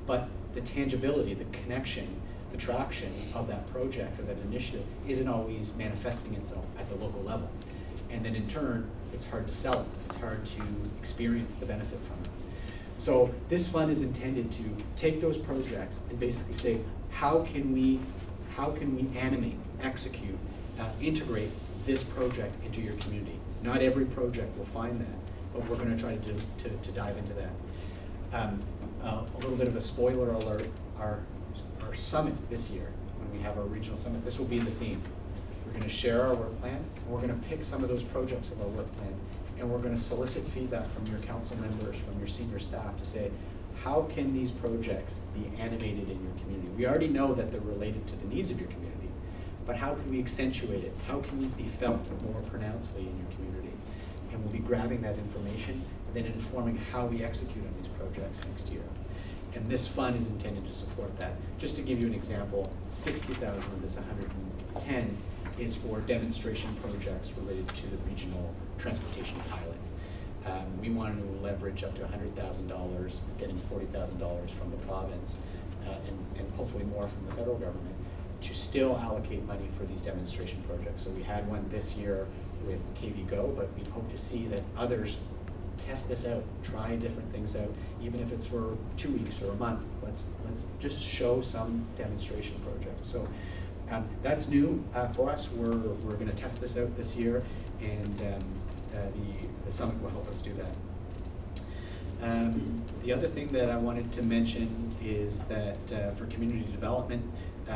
but the tangibility, the connection, the traction of that project or that initiative isn't always manifesting itself at the local level. And then in turn, it's hard to sell it. It's hard to experience the benefit from it. So this fund is intended to take those projects and basically say, how can we animate, execute, integrate this project into your community? Not every project will find that, but we're going to try to dive into that. A little bit of a spoiler alert, our summit this year, when we have our regional summit, this will be the theme. We're going to share our work plan, and we're going to pick some of those projects of our work plan, and we're going to solicit feedback from your council members, from your senior staff to say, how can these projects be animated in your community? We already know that they're related to the needs of your community, but how can we accentuate it? How can we be felt more pronouncedly in your community? And we'll be grabbing that information and then informing how we execute on these projects next year. And this fund is intended to support that. Just to give you an example, 60,000 of this 110 is for demonstration projects related to the regional transportation pilot. We wanted to leverage up to $100,000, getting $40,000 from the province, and hopefully more from the federal government, to still allocate money for these demonstration projects. So we had one this year with KV Go, but we hope to see that others test this out, try different things out, even if it's for 2 weeks or a month. Let's just show some demonstration projects. So that's new for us. We're going to test this out this year, and the summit will help us do that. The other thing that I wanted to mention is that for community development,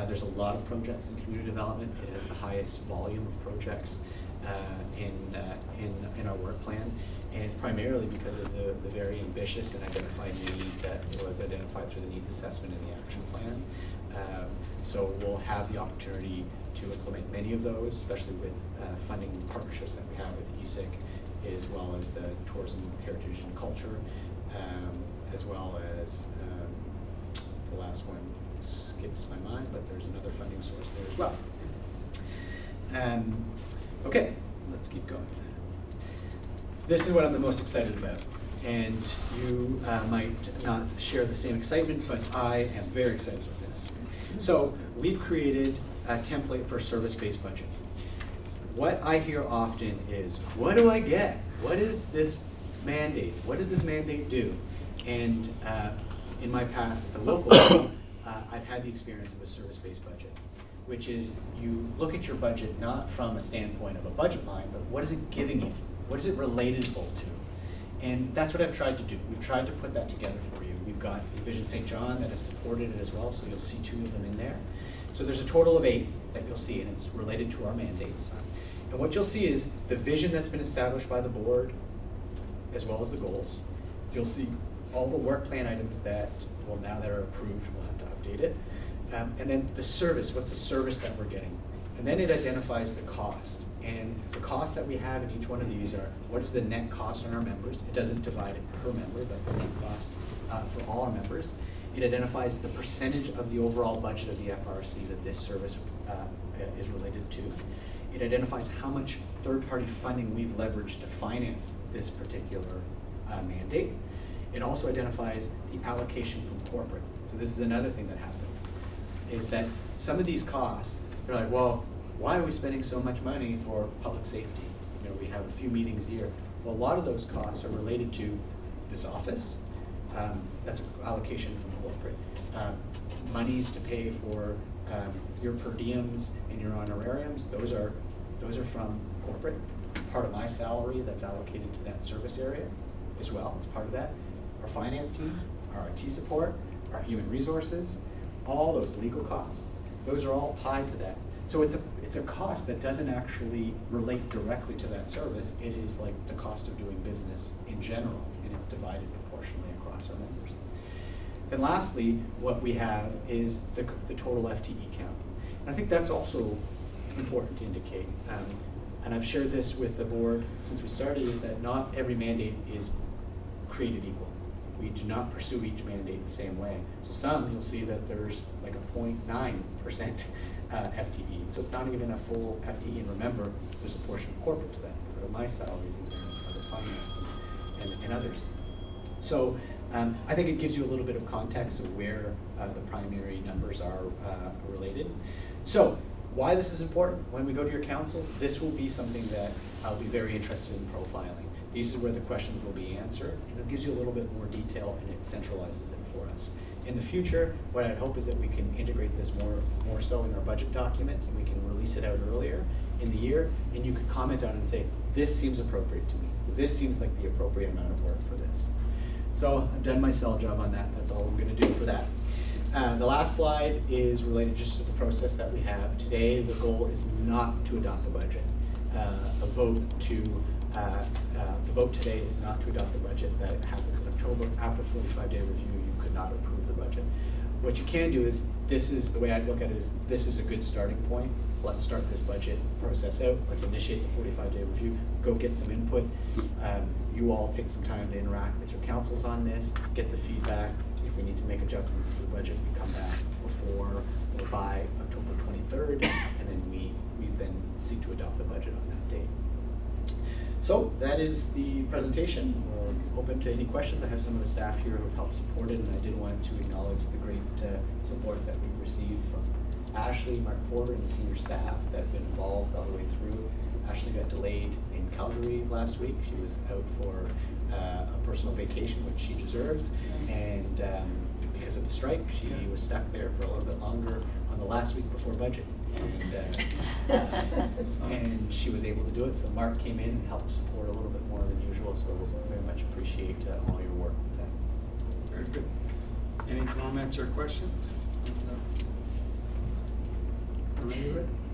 there's a lot of projects in community development. It has the highest volume of projects in our work plan, and it's primarily because of the very ambitious and identified need that was identified through the needs assessment in the action plan. So we'll have the opportunity to implement many of those, especially with funding partnerships that we have with ESIC, as well as the tourism, heritage, and culture, as well as the last one skips my mind, but there's another funding source there as well. Okay, let's keep going. This is what I'm the most excited about, and you might not share the same excitement, but I am very excited about this. So we've created a template for service-based budget. What I hear often is, what do I get? What is this mandate? What does this mandate do? And in my past at the local level, I've had the experience of a service-based budget, which is you look at your budget not from a standpoint of a budget line, but what is it giving you? What is it relatable to? And that's what I've tried to do. We've tried to put that together for you. We've got Vision St. John that has supported it as well, so you'll see 2 of them in there. So there's a total of 8 that you'll see, and it's related to our mandates. And what you'll see is the vision that's been established by the board, as well as the goals. You'll see all the work plan items that, well, now that are approved, we'll have to update it. And then the service, what's the service that we're getting? And then it identifies the cost. And the cost that we have in each one of these are, what is the net cost on our members? It doesn't divide it per member, but the net cost for all our members. It identifies the percentage of the overall budget of the FRSC that this service is related to. It identifies how much third-party funding we've leveraged to finance this particular mandate. It also identifies the allocation from corporate. So this is another thing that happens, is that some of these costs, they're like, well, why are we spending so much money for public safety? You know, we have a few meetings a year. Well, a lot of those costs are related to this office. That's an allocation from corporate. Monies to pay for your per diems and your honorariums, those are from corporate. Part of my salary that's allocated to that service area as well as part of that. Our finance team, our IT support, our human resources, all those legal costs, those are all tied to that. So it's a cost that doesn't actually relate directly to that service. It is like the cost of doing business in general, and it's divided proportionally across our members. Then lastly, what we have is the total FTE count. And I think that's also important to indicate. And I've shared this with the board since we started, is that not every mandate is created equal. We do not pursue each mandate the same way. So some, you'll see that there's like a 0.9% FTE. So it's not even a full FTE. And remember, there's a portion of corporate to that, for my salaries and other finance and others. So I think it gives you a little bit of context of where the primary numbers are related. So why this is important, when we go to your councils, this will be something that I'll be very interested in profiling. These are where the questions will be answered, and it gives you a little bit more detail and it centralizes it for us. In the future, what I'd hope is that we can integrate this more so in our budget documents, and we can release it out earlier in the year, and you could comment on it and say, this seems appropriate to me. This seems like the appropriate amount of work for this. So I've done my sell job on that. That's all I'm going to do for that. The last slide is related just to the process that we have. Today, the goal is not to adopt a budget. The vote today is not to adopt the budget. That happens in October. After 45-day review, you could not approve the budget. what you can do is, this is, the way I'd look at it is, this is a good starting point. Let's start this budget process out. Let's initiate the 45-day review. Go get some input. You all take some time to interact with your councils on this, get the feedback. If we need to make adjustments to the budget, we come back before or by October 23rd, and then we then seek to adopt the budget on that date. So that is the presentation. We're open to any questions. I have some of the staff here who have helped support it, and I did want to acknowledge the great support that we've received from Ashley, Mark Porter, and the senior staff that have been involved all the way through. Ashley got delayed in Calgary last week. She was out for a personal vacation, which she deserves, and because of the strike, she was stuck there for a little bit longer on the last week before budget, and she was able to do it. So Mark came in and helped support a little bit more than usual, so we very much appreciate all your work with that. Very good. Any comments or questions?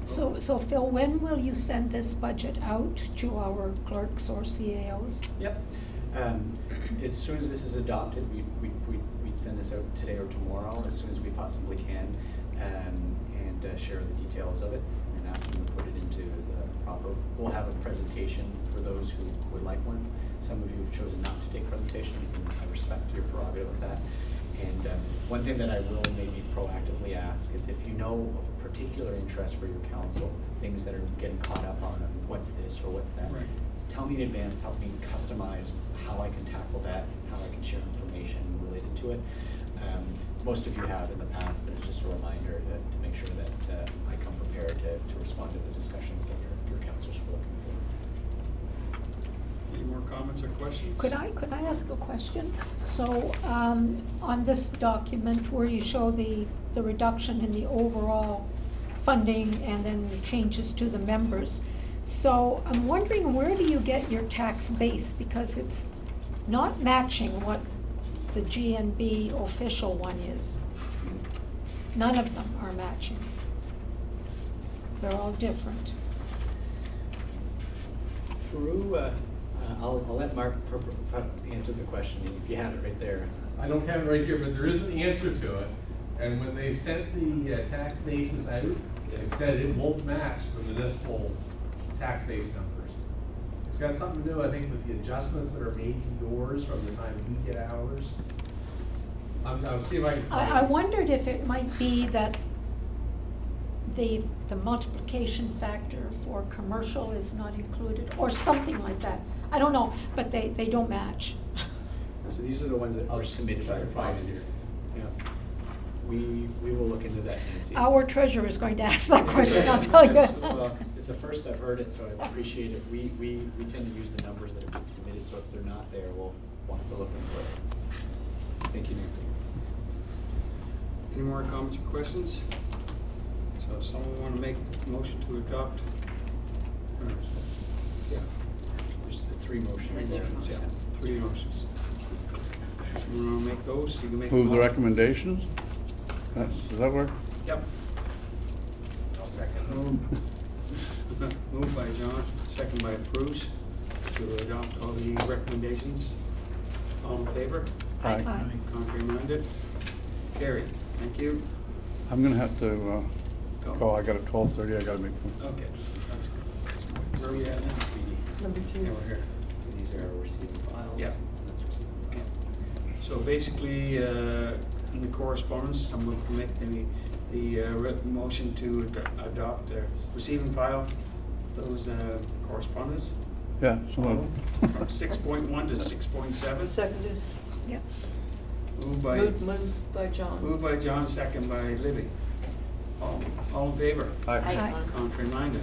So Phil, when will you send this budget out to our clerks or CAOs? Yep. As soon as this is adopted, we'd send this out today or tomorrow, as soon as we possibly can, and share the details of it, and ask them to put it into the proper. We'll have a presentation for those who would like one. Some of you have chosen not to take presentations, and I respect your prerogative of that. And one thing that I will maybe proactively ask is, if you know of a particular interest for your council, things that are getting caught up on, what's this or what's that, Right. Tell me in advance, help me customize how I can tackle that, how I can share information related to it. Most of you have in the past, but it's just a reminder to make sure that I come prepared to respond to the discussions that your councilors are looking for. Any more comments or questions? Could I ask a question? So, on this document where you show the reduction in the overall funding and then the changes to the members, so I'm wondering, where do you get your tax base? Because it's not matching what the GNB official one is. None of them are matching. They're all different. Through, I'll let Mark answer the question, if you have it right there. I don't have it right here, but there is an answer to it. And when they sent the tax bases out, it said it won't match the municipal tax base numbers. It's got something to do, I think, with the adjustments that are made to yours from the time you get ours. I'll see if I can find it. I wondered if it might be that the multiplication factor for commercial is not included, or something like that. I don't know, but they don't match. So these are the ones that are submitted by the province. Yeah. We will look into that, Nancy. Our treasurer is going to ask that question, I'll tell you. Well, it's the first I've heard it, so I appreciate it. We tend to use the numbers that have been submitted, so if they're not there, we'll have to look into it. Thank you, Nancy. Any more comments or questions? So if someone want to make a motion to adopt? Yeah. There's the three motions. Yeah, 3 motions. Someone want to make those? You can make Move the them all. recommendations? Does that work? Yep. I'll second. Moved by John, second by Bruce, to adopt all the recommendations. All in favor? Aye. Aye. Contrary minded? Carried. Thank you. I'm gonna have to Go. go, I got a 12:30, I gotta make. Okay, that's good. Where are we at now? Number Yeah, 2. we're here. These are receiving files. Yeah. That's receiving Okay. files. So basically, in the correspondence, someone can make the motion to adopt the receiving file, those correspondence, Yeah, so. from 6.1 to 6.7. Seconded. Yep. Moved by Moved by John. Moved by John, second by Libby. All in favor? Aye. Aye. Contrary minded?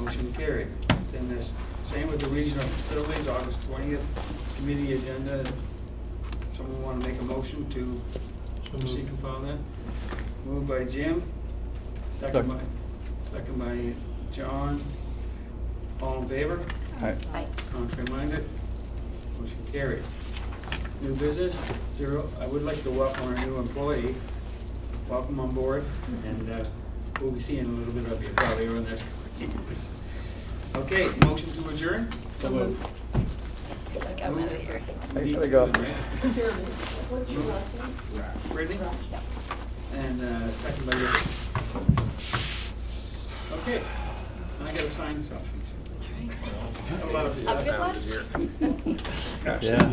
Motion carried. Then this, same with the regional facilities, August 20th committee agenda. Someone want to make a motion to seek and file that? Moved by Jim, second by John. All in favor? Aye. Aye. Contrary minded? Motion carried. New business, 0. I would like to welcome our new employee. Welcome on board, and we'll be seeing a little bit of you probably over the next couple of years. Okay, motion to adjourn? So moved. Like, I'm out of here. We gotta go. Jeremy, what's your last name? Ready? Yeah. And second by Rich. Okay, I gotta sign something. Have a good lunch. Yeah.